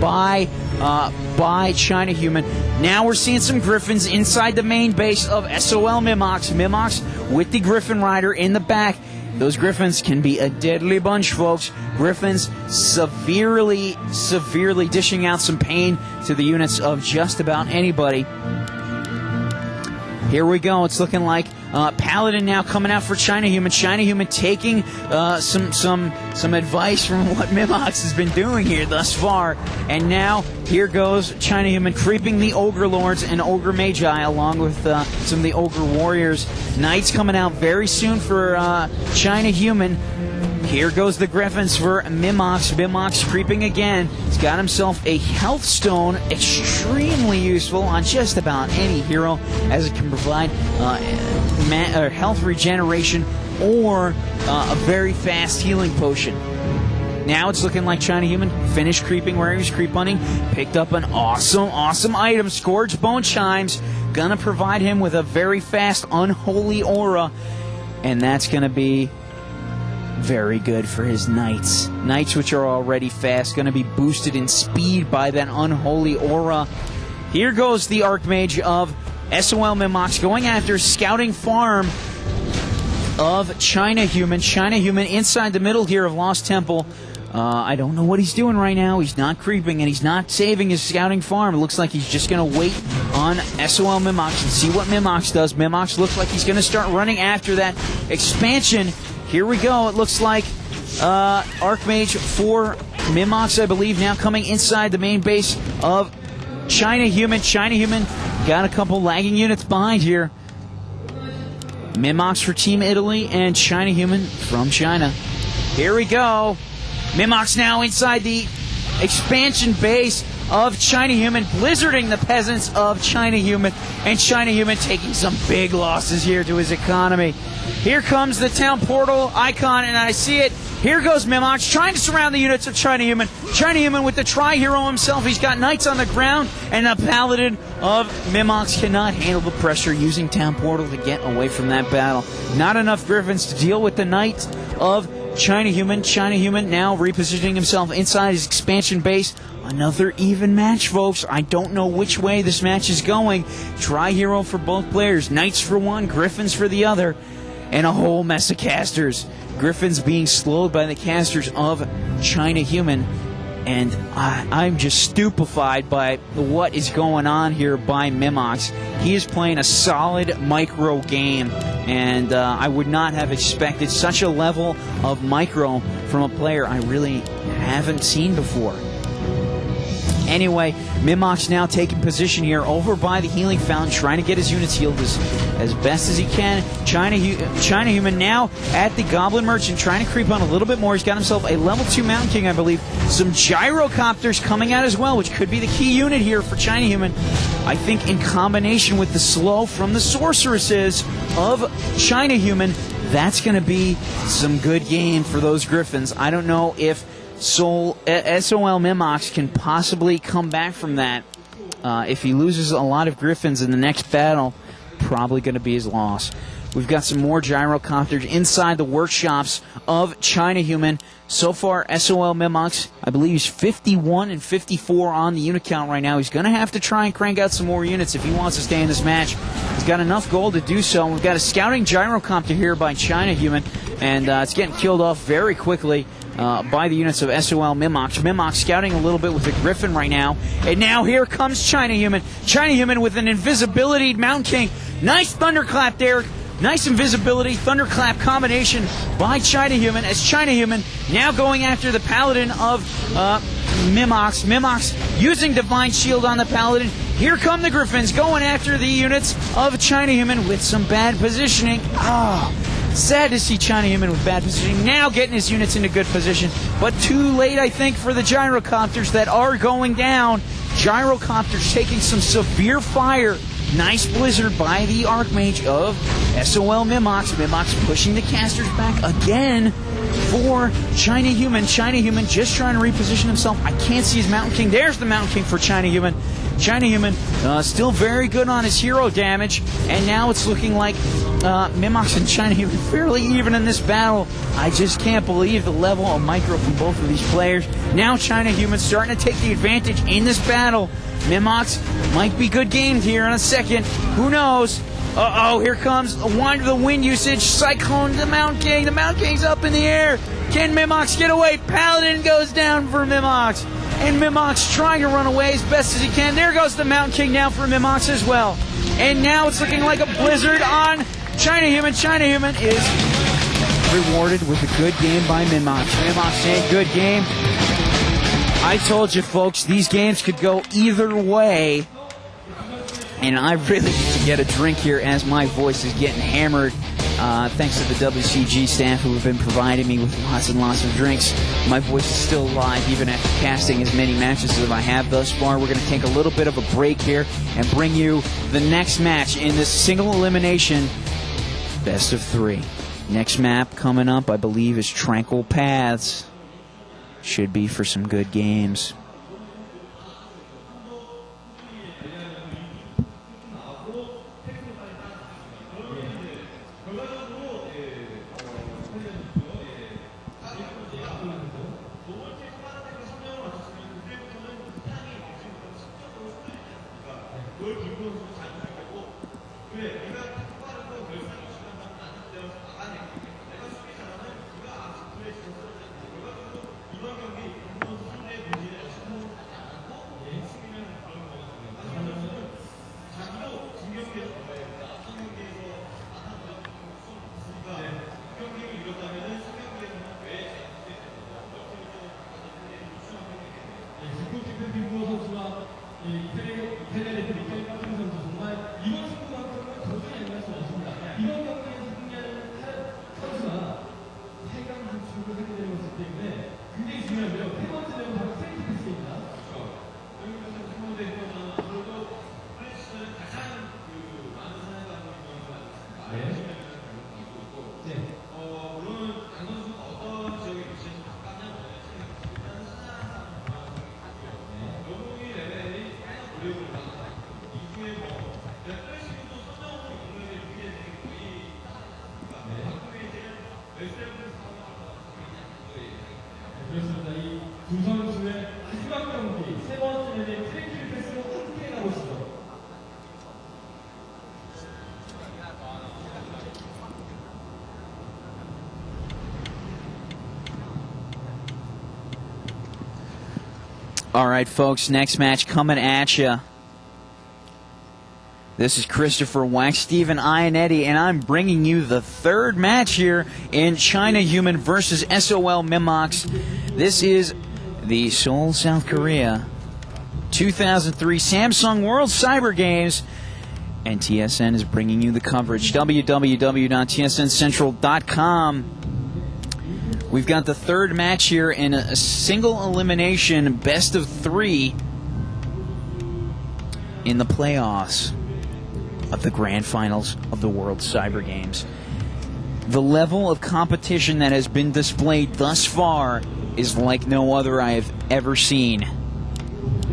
by China Human. Now we're seeing some Griffins inside the main base of SOL Mimox. Mimox with the Griffin Rider in the back. Those Griffins can be a deadly bunch, folks. Griffins severely dishing out some pain to the units of just about anybody. Here we go. It's looking like Paladin now coming out for China Human. China Human taking some advice from what Mimox has been doing here thus far. And now here goes China Human creeping the Ogre Lords and Ogre Magi along with some of the Ogre Warriors. Knights coming out very soon for China Human. Here goes the Griffins for Mimox. Mimox creeping again. He's got himself a health stone, extremely useful on just about any hero, as it can provide health regeneration or a very fast healing potion. Now it's looking like China Human finished creeping where he was creep hunting, picked up an awesome item, Scourge Bone Chimes, gonna provide him with a very fast Unholy Aura, and that's gonna be very good for his Knights. Knights, which are already fast, going to be boosted in speed by that Unholy Aura. Here goes the Archmage of SOL Mimox going after Scouting Farm of China Human. China Human inside the middle here of Lost Temple. I don't know what he's doing right now. He's not creeping, and he's not saving his Scouting Farm. It looks like he's just going to wait on SOL Mimox and see what Mimox does. Mimox looks like he's going to start running after that expansion. Here we go. It looks like Archmage for Mimox, I believe, now coming inside the main base of China Human. China Human got a couple lagging units behind here. Mimox for Team Italy and China Human from China. Here we go. Mimox now inside the expansion base of China Human, blizzarding the peasants of China Human, and China Human taking some big losses here to his economy. Here comes the town portal icon, and I see it. Here goes Mimox trying to surround the units of China Human. China Human with the tri-hero himself. He's got Knights on the ground, and the Paladin of Mimox cannot handle the pressure using town portal to get away from that battle. Not enough Griffins to deal with the Knights of China Human. China Human now repositioning himself inside his expansion base. Another even match, folks. I don't know which way this match is going. Tri-hero for both players. Knights for one, Griffins for the other. And a whole mess of casters. Griffins being slowed by the casters of China Human. And I'm just stupefied by what is going on here by Mimox. He is playing a solid micro game, and I would not have expected such a level of micro from a player I really haven't seen before. Anyway, Mimox now taking position here over by the healing fountain, trying to get his units healed as best as he can. China Human now at the Goblin Merchant, trying to creep on a little bit more. He's got himself a level 2 Mountain King, I believe. Some Gyrocopters coming out as well, which could be the key unit here for China Human. I think in combination with the slow from the Sorceresses of China Human, that's going to be some good game for those Griffins. I don't know if SOL Mimox can possibly come back from that. If he loses a lot of Griffins in the next battle, probably going to be his loss. We've got some more Gyrocopters inside the workshops of China Human. So far, SOL Mimox, I believe he's 51 and 54 on the unit count right now. He's going to have to try and crank out some more units if he wants to stay in this match. He's got enough gold to do so. We've got a scouting Gyrocopter here by China Human, and it's getting killed off very quickly by the units of SOL Mimox. Mimox scouting a little bit with the Griffin right now. And now here comes China Human. China Human with an invisibility Mountain King. Nice Thunderclap there. Nice invisibility, Thunderclap combination by China Human, as China Human now going after the Paladin of Mimox. Mimox using Divine Shield on the Paladin. Here come the Griffins going after the units of China Human with some bad positioning. Sad to see China Human with bad positioning. Now getting his units into good position, but too late, I think, for the Gyrocopters that are going down. Gyrocopters taking some severe fire. Nice blizzard by the Archmage of SOL Mimox. Mimox pushing the casters back again for China Human. China Human just trying to reposition himself. I can't see his Mountain King. There's the Mountain King for China Human. China Human still very good on his hero damage, and now it's looking like Mimox and China Human fairly even in this battle. I just can't believe the level of micro from both of these players. Now China Human starting to take the advantage in this battle. Mimox might be good gamed here in a second. Who knows? Uh-oh, here comes a wind of the wind usage. Cyclone the Mountain King. The Mountain King's up in the air. Can Mimox get away? Paladin goes down for Mimox. And Mimox trying to run away as best as he can. There goes the Mountain King down for Mimox as well. And now it's looking like a blizzard on China Human. China Human is rewarded with a good game by Mimox. Mimox saying good game. I told you, folks, these games could go either way. And I really need to get a drink here as my voice is getting hammered. Thanks to the WCG staff who have been providing me with lots and lots of drinks. My voice is still alive even after casting as many matches as I have thus far. We're going to take a little bit of a break here and bring you the next match in this single elimination best of 3. Next map coming up, I believe, is Tranquil Paths. Should be for some good games. 그렇습니다. 이 두 선수의 마지막 경기 세 번째 맵의 트랭킬 패스로 함께 가보시죠. All right, folks, next match coming at you. This is Christopher Wax, Steven Ionetti, and I'm bringing you the third match here in China Human versus SOL Mimox. This is the Seoul, South Korea 2003 Samsung World Cyber Games, and TSN is bringing you the coverage. www.tsncentral.com. We've got the third match here in a single elimination best of 3 in the playoffs of the grand finals of the World Cyber Games. The level of competition that has been displayed thus far is like no other I have ever seen.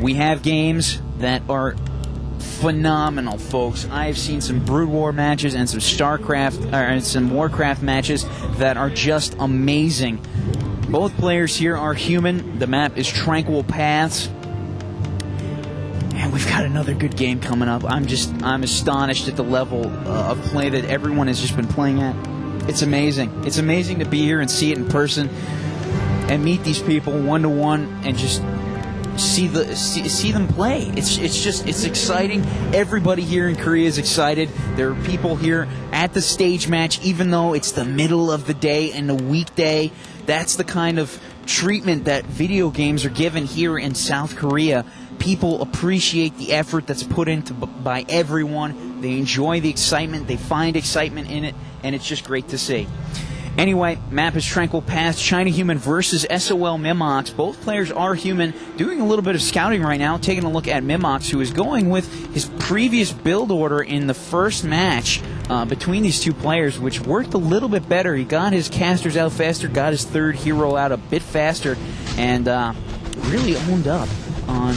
We have games that are phenomenal, folks. I have seen some Brood War matches and some some WarCraft matches that are just amazing. Both players here are human. The map is Tranquil Paths. And we've got another good game coming up. I'm astonished at the level of play that everyone has just been playing at. It's amazing. It's amazing to be here and see it in person and meet these people one-to-one and just see them play. It's exciting. Everybody here in Korea is excited. There are people here at the stage match, even though it's the middle of the day and a weekday. That's the kind of treatment that video games are given here in South Korea. People appreciate the effort that's put into by everyone. They enjoy the excitement. They find excitement in it, and it's just great to see. Anyway, map is Tranquil Paths, China Human versus SOL Mimox. Both players are human. Doing a little bit of scouting right now, taking a look at Mimox, who is going with his previous build order in the first match between these two players, which worked a little bit better. He got his casters out faster, got his third hero out a bit faster, and really owned up on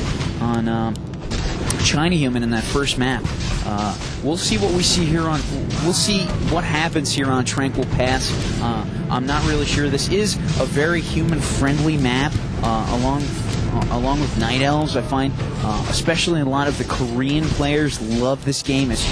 China Human in that first map. We'll see what we see here on. We'll see what happens here on Tranquil Paths. I'm not really sure. This is a very human-friendly map, along with Night Elves. I find, especially a lot of the Korean players love this game as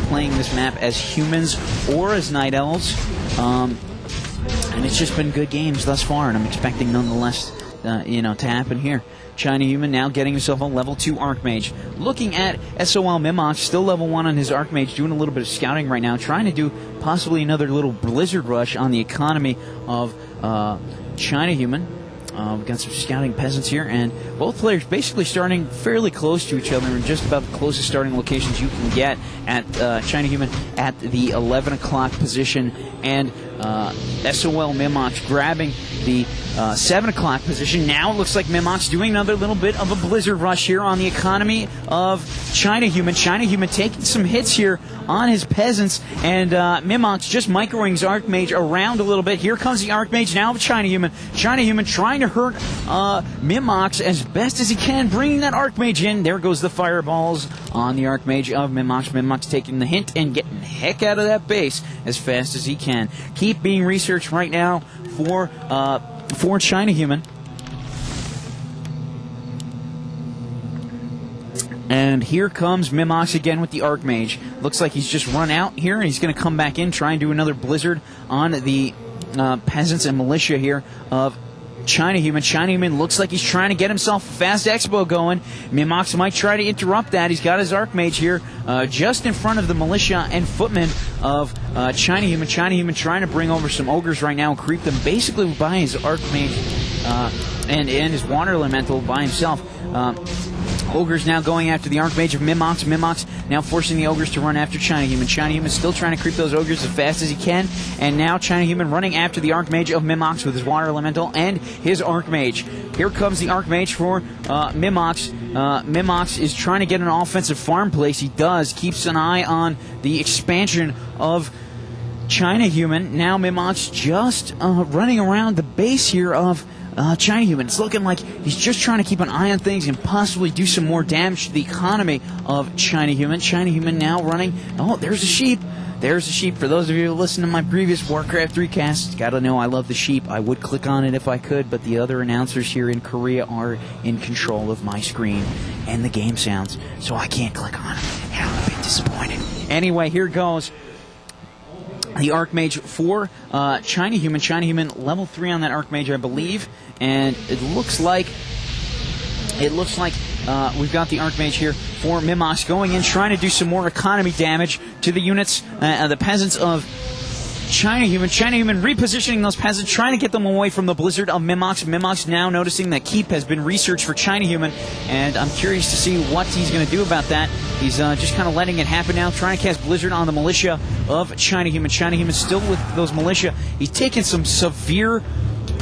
playing this map as humans or as Night Elves. And it's just been good games thus far, and I'm expecting nonetheless, to happen here. China Human now getting himself a level 2 Archmage. Looking at SOL Mimox, still level 1 on his Archmage, doing a little bit of scouting right now, trying to do possibly another little Blizzard Rush on the economy of China Human. We've got some scouting peasants here, and both players basically starting fairly close to each other, and just about the closest starting locations you can get at China Human at the 11 o'clock position, and SOL Mimox grabbing the 7 o'clock position. Now it looks like Mimox doing another little bit of a Blizzard Rush here on the economy of China Human. China Human taking some hits here on his peasants, and Mimox just microing his Archmage around a little bit. Here comes the Archmage now of China Human. China Human trying to hurt Mimox as best as he can, bringing that Archmage in. There goes the fireballs on the Archmage of Mimox. Mimox taking the hint and getting the heck out of that base as fast as he can. Keep being researched right now for China Human. And here comes Mimox again with the Archmage. Looks like he's just run out here, and he's going to come back in, try and do another Blizzard on the peasants and militia here of China Human. China Human looks like he's trying to get himself a fast expo going. Mimox might try to interrupt that. He's got his Archmage here just in front of the militia and footmen of China Human. China Human trying to bring over some ogres right now and creep them basically by his Archmage and his Water Elemental by himself. Ogres now going after the Archmage of Mimox. Mimox now forcing the Ogres to run after China Human. China Human still trying to creep those Ogres as fast as he can. And now China Human running after the Archmage of Mimox with his Water Elemental and his Archmage. Here comes the Archmage for Mimox. Mimox is trying to get an offensive farm place. He does. Keeps an eye on the expansion of China Human. Now Mimox just running around the base here of China Human. It's looking like he's just trying to keep an eye on things and possibly do some more damage to the economy of China Human. China Human now running. Oh, there's a sheep. There's a sheep. For those of you who listen to my previous WarCraft 3 casts, gotta know I love the sheep. I would click on it if I could, but the other announcers here in Korea are in control of my screen and the game sounds, so I can't click on it. And I'm a bit disappointed. Anyway, here goes the Archmage for China Human. China Human level 3 on that Archmage, I believe, and it looks like we've got the Archmage here for Mimox going in, trying to do some more economy damage to the units, the peasants of China Human. China Human repositioning those peasants, trying to get them away from the Blizzard of Mimox. Mimox now noticing that Keep has been researched for China Human, and I'm curious to see what he's going to do about that. He's just kind of letting it happen now, trying to cast Blizzard on the militia of China Human. China Human still with those militia. He's taking some severe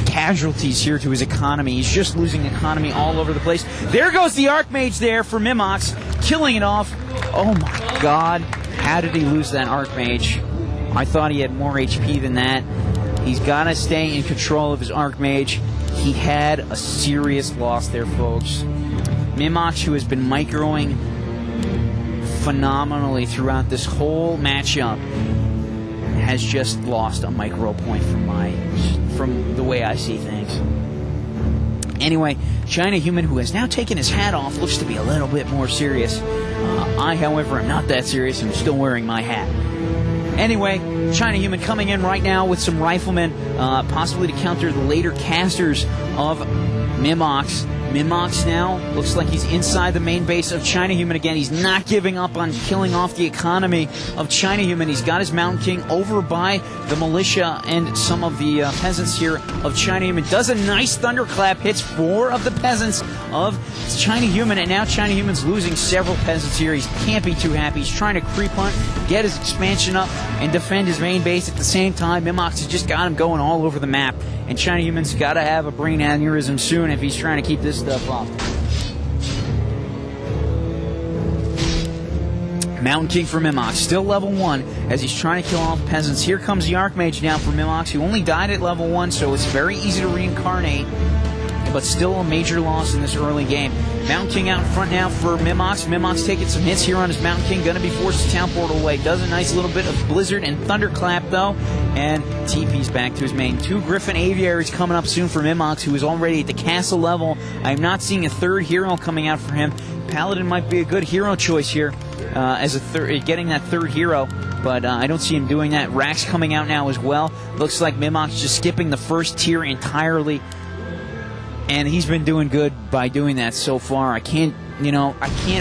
casualties here to his economy. He's just losing economy all over the place. There goes the Archmage there for Mimox, killing it off. Oh my god, how did he lose that Archmage? I thought he had more HP than that. He's got to stay in control of his Archmage. He had a serious loss there, folks. Mimox, who has been microing phenomenally throughout this whole matchup, has just lost a micro point from the way I see things. Anyway, China Human, who has now taken his hat off, looks to be a little bit more serious. I, however, am not that serious and still wearing my hat. Anyway, China Human coming in right now with some riflemen, possibly to counter the later casters of Mimox. Mimox now looks like he's inside the main base of China Human again. He's not giving up on killing off the economy of China Human. He's got his Mountain King over by the militia and some of the peasants here of China Human. Does a nice thunderclap, hits 4 of the peasants of China Human, and now China Human's losing several peasants here. He can't be too happy. He's trying to creep hunt, get his expansion up, and defend his main base at the same time. Mimox has just got him going all over the map, and China Human's got to have a brain aneurysm soon if he's trying to keep this stuff off. Mountain King for Mimox, still level 1 as he's trying to kill off peasants. Here comes the Archmage now for Mimox, who only died at level 1, so it's very easy to reincarnate. but still a major loss in this early game. Mountain King out in front now for Mimox. Mimox taking some hits here on his Mountain King. Going to be forced to town portal away. Does a nice little bit of Blizzard and Thunderclap, though. And TP's back to his main. 2 Griffin Aviaries coming up soon for Mimox, who is already at the castle level. I'm not seeing a third hero coming out for him. Paladin might be a good hero choice here as a getting that third hero. But I don't see him doing that. Rax coming out now as well. Looks like Mimox just skipping the first tier entirely. And he's been doing good by doing that so far. I can't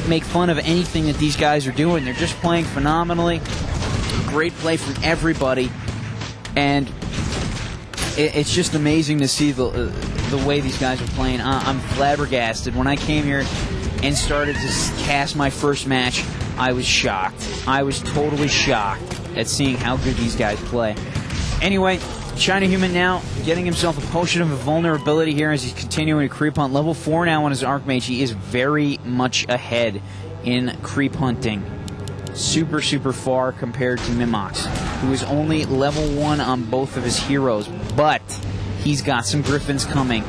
make fun of anything that these guys are doing. They're just playing phenomenally. Great play from everybody. And it's just amazing to see the way these guys are playing. I'm flabbergasted. When I came here and started to cast my first match, I was shocked. I was totally shocked at seeing how good these guys play. Anyway, China Human now getting himself a potion of vulnerability here as he's continuing to creep hunt. Level 4 now on his Archmage. He is very much ahead in creep hunting. Super, super far compared to Mimox, who is only level 1 on both of his heroes. But he's got some Griffins coming.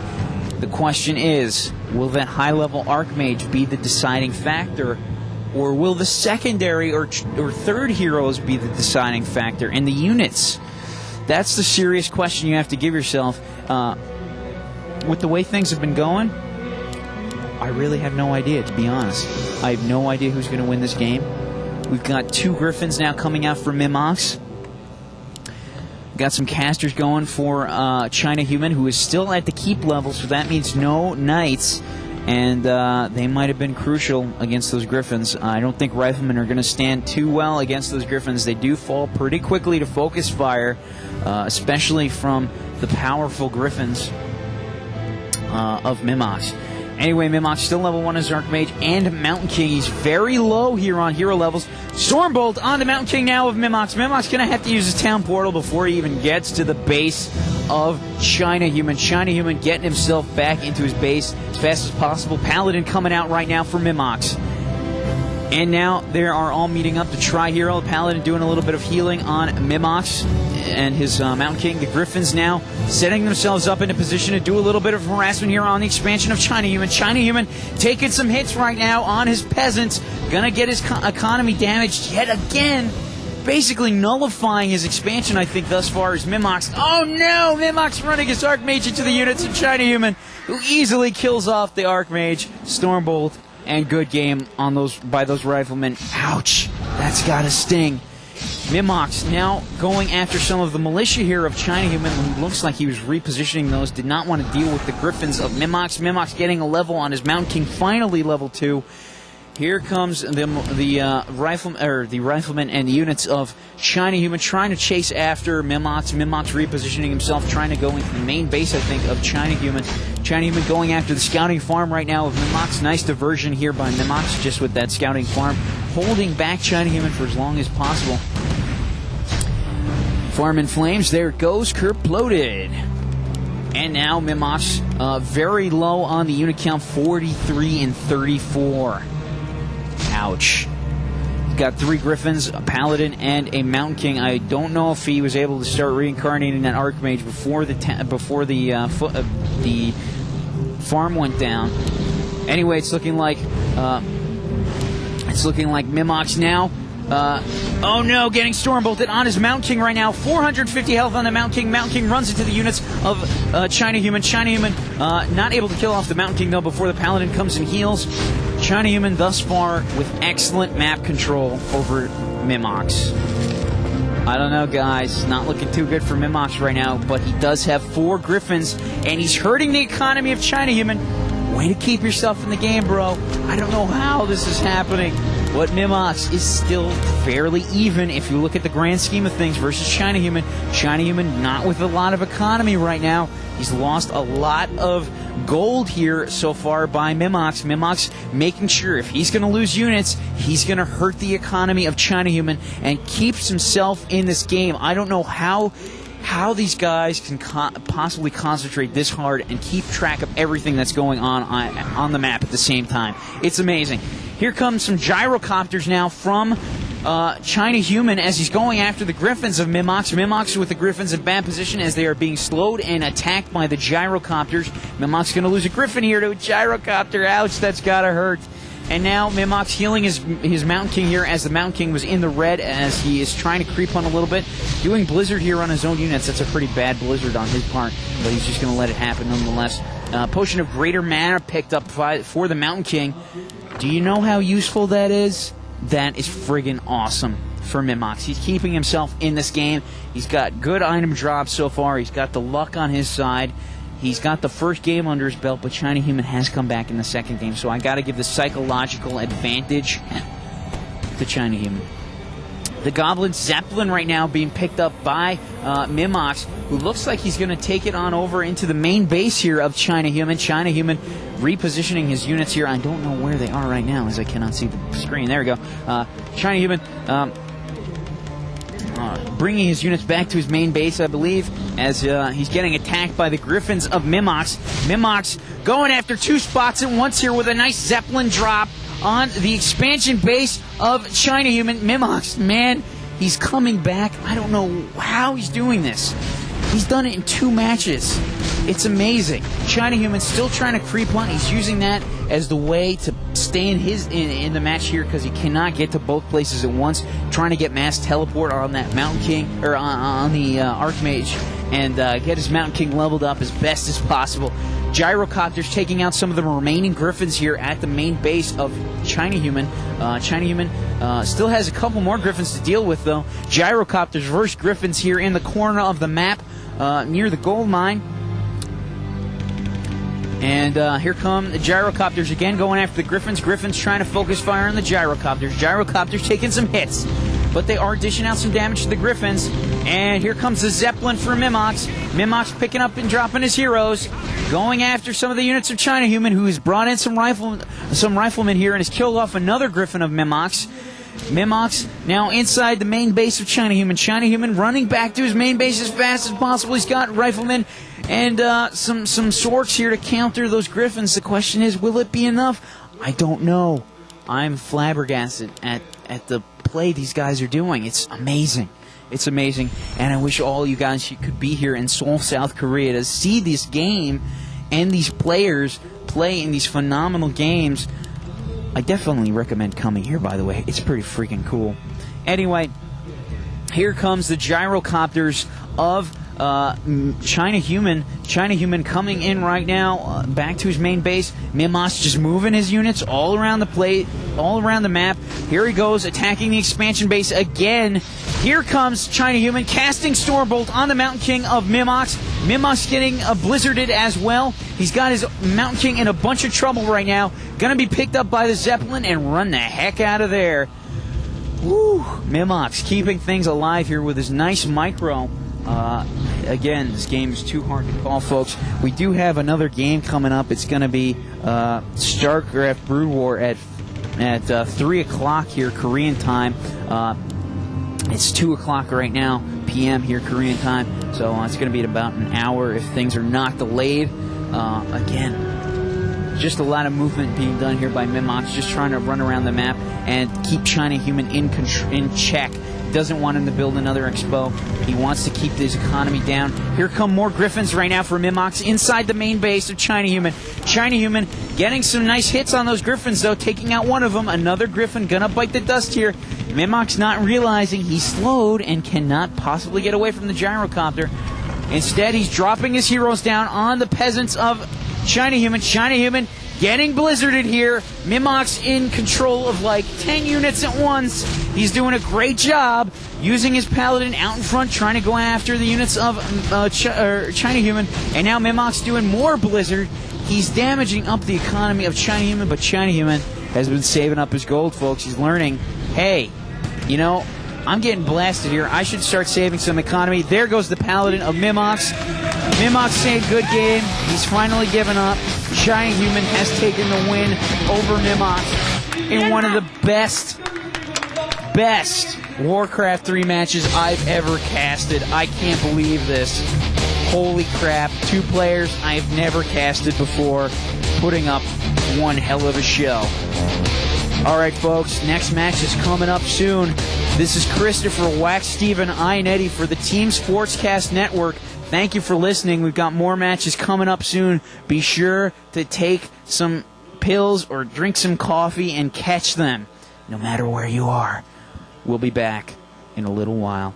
The question is, will that high-level Archmage be the deciding factor? Or will the secondary or third heroes be the deciding factor? And the units? That's the serious question you have to give yourself. With the way things have been going, I really have no idea, to be honest. I have no idea who's going to win this game. We've got 2 Griffins now coming out for Mimox. Got some casters going for China Human, who is still at the keep level, so that means no Knights. And they might have been crucial against those Griffins. I don't think Riflemen are going to stand too well against those Griffins. They do fall pretty quickly to focus fire, especially from the powerful Griffins of Mimox. Anyway, Mimox still level 1 as Archmage and Mountain King. He's very low here on hero levels. Stormbolt on the Mountain King now of Mimox. Mimox going to have to use his town portal before he even gets to the base of China Human. China Human getting himself back into his base as fast as possible. Paladin coming out right now for Mimox. And now they are all meeting up to try hero. Paladin doing a little bit of healing on Mimox and his Mountain King. The Griffins now setting themselves up in a position to do a little bit of harassment here on the expansion of China Human. China Human taking some hits right now on his peasants. Gonna get his economy damaged yet again. Basically nullifying his expansion, I think, thus far is Mimox. Oh no! Mimox running his Archmage into the units of China Human, who easily kills off the Archmage. Stormbolt, and good game on by those Riflemen. Ouch! That's gotta sting. Mimox now going after some of the militia here of China Human, who looks like he was repositioning those. Did not want to deal with the Griffins of Mimox. Mimox getting a level on his Mountain King, finally level 2. Here comes the Riflemen and the units of China Human trying to chase after Mimox. Mimox repositioning himself, trying to go into the main base, I think, of China Human. China Human going after the scouting farm right now of Mimox. Nice diversion here by Mimox just with that scouting farm, holding back China Human for as long as possible. Farm in flames. There it goes. Kerploded. And now Mimox very low on the unit count, 43 and 34. Ouch. Got 3 Griffins, a Paladin, and a Mountain King. I don't know if he was able to start reincarnating that Archmage before the farm went down. Anyway, it's looking like Mimox now. Oh no, getting Stormbolted on his Mountain King right now. 450 health on the Mountain King. Mountain King runs into the units of China Human. China Human not able to kill off the Mountain King, though, before the Paladin comes and heals. China Human thus far with excellent map control over Mimox. I don't know, guys. Not looking too good for Mimox right now, but he does have 4 Griffins, and he's hurting the economy of China Human. Way to keep yourself in the game, bro. I don't know how this is happening, but Mimox is still fairly even if you look at the grand scheme of things versus China Human. China Human not with a lot of economy right now. He's lost a lot of gold here so far by Mimox. Mimox making sure if he's going to lose units, he's going to hurt the economy of China Human and keeps himself in this game. I don't know how these guys can possibly concentrate this hard and keep track of everything that's going on the map at the same time. It's amazing. Here comes some gyrocopters now from China Human as he's going after the Griffins of Mimox. Mimox with the Griffins in bad position as they are being slowed and attacked by the gyrocopters. Mimox going to lose a Griffin here to a gyrocopter. Ouch, that's got to hurt. And now Mimox healing his Mountain King here as the Mountain King was in the red as he is trying to creep on a little bit. Doing Blizzard here on his own units. That's a pretty bad Blizzard on his part, but he's just going to let it happen nonetheless. Potion of Greater Mana picked up for the Mountain King. Do you know how useful that is? That is friggin' awesome for Mimox. He's keeping himself in this game. He's got good item drops so far. He's got the luck on his side. He's got the first game under his belt, but China Human has come back in the second game, so I got to give the psychological advantage to China Human. The Goblin Zeppelin right now being picked up by Mimox, who looks like he's going to take it on over into the main base here of China Human. China Human repositioning his units here. I don't know where they are right now as I cannot see the screen. There we go. China Human bringing his units back to his main base, I believe, as he's getting attacked by the Griffins of Mimox. Mimox going after two spots at once here with a nice Zeppelin drop on the expansion base of China Human. Mimox, man, he's coming back. I don't know how he's doing this. He's done it in 2 matches. It's amazing. China Human still trying to creep on. He's using that as the way to stay in the match here because he cannot get to both places at once. Trying to get mass teleport on that Mountain King, or on the Archmage, and get his Mountain King leveled up as best as possible. Gyrocopters taking out some of the remaining Griffins here at the main base of China Human. China Human still has a couple more Griffins to deal with, though. Gyrocopters versus Griffins here in the corner of the map near the gold mine. And here come the Gyrocopters again going after the Griffins. Griffins trying to focus fire on the Gyrocopters. Gyrocopters taking some hits, but they are dishing out some damage to the Griffins. And here comes the Zeppelin for Mimox. Mimox picking up and dropping his heroes, going after some of the units of China Human, who has brought in some riflemen here and has killed off another Griffin of Mimox. Mimox now inside the main base of China Human. China Human running back to his main base as fast as possible. He's got riflemen and some swords here to counter those Griffins. The question is, will it be enough? I don't know. I'm flabbergasted at the play these guys are doing. It's amazing. It's amazing. And I wish all you guys could be here in Seoul, South Korea to see this game and these players play in these phenomenal games. I definitely recommend coming here, by the way. It's pretty freaking cool. Anyway, here comes the Gyrocopters of China Human. China Human coming in right now, back to his main base. Mimox just moving his units all around the plate, all around the map. Here he goes, attacking the expansion base again. Here comes China Human, casting Stormbolt on the Mountain King of Mimox. Mimox getting blizzarded as well. He's got his Mountain King in a bunch of trouble right now. Gonna be picked up by the Zeppelin and run the heck out of there. Woo! Mimox keeping things alive here with his nice micro. Again, this game is too hard to call, folks. We do have another game coming up. It's going to be StarCraft Brood War at 3 o'clock here, Korean time. It's 2 o'clock right now, p.m. here, Korean time. So it's going to be at about an hour if things are not delayed. Again, just a lot of movement being done here by Mimox, just trying to run around the map and keep China Human in check. Doesn't want him to build another expo. He wants to keep his economy down. Here come more Griffins right now for Mimox inside the main base of China Human. China Human getting some nice hits on those Griffins, though, taking out one of them. Another Griffin gonna bite the dust here. Mimox not realizing he's slowed and cannot possibly get away from the Gyrocopter. Instead, he's dropping his heroes down on the peasants of China Human. China Human getting blizzarded here. Mimox in control of like 10 units at once. He's doing a great job using his Paladin out in front, trying to go after the units of China Human. And now Mimox doing more blizzard. He's damaging up the economy of China Human, but China Human has been saving up his gold, folks. He's learning, hey, you know, I'm getting blasted here. I should start saving some economy. There goes the Paladin of Mimox. Mimox saying good game. He's finally given up. China Human has taken the win over Mimox in one of the best WarCraft 3 matches I've ever casted. I can't believe this. Holy crap. 2 players I have never casted before, putting up one hell of a show. All right, folks, next match is coming up soon. This is Christopher, Wax Steven, I, and Eddie for the Team Sportscast Network. Thank you for listening. We've got more matches coming up soon. Be sure to take some pills or drink some coffee and catch them, no matter where you are. We'll be back in a little while.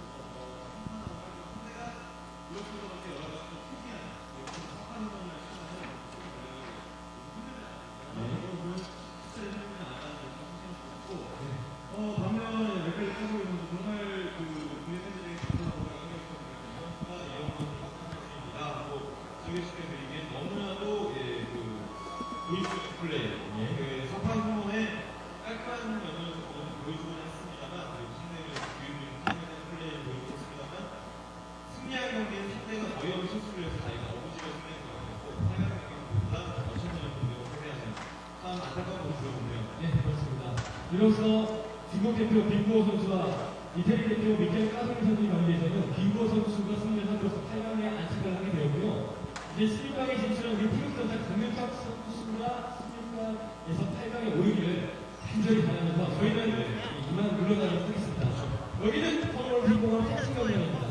이로써 중국 대표 김구호 선수와 이태리 대표 미켈 까소리 선수의 경기에서는 김구호 선수가 승리를 함으로써 8강에 안착을 하게 되었고요. 이제 16강에 진출한 우리 프로스전자 강윤탁 선수가 16강에서 8강에 오르기를 간절히 바라면서 저희는 이만 물러나도록 하겠습니다. 여기는 서울 빈공항 택시 경기입니다.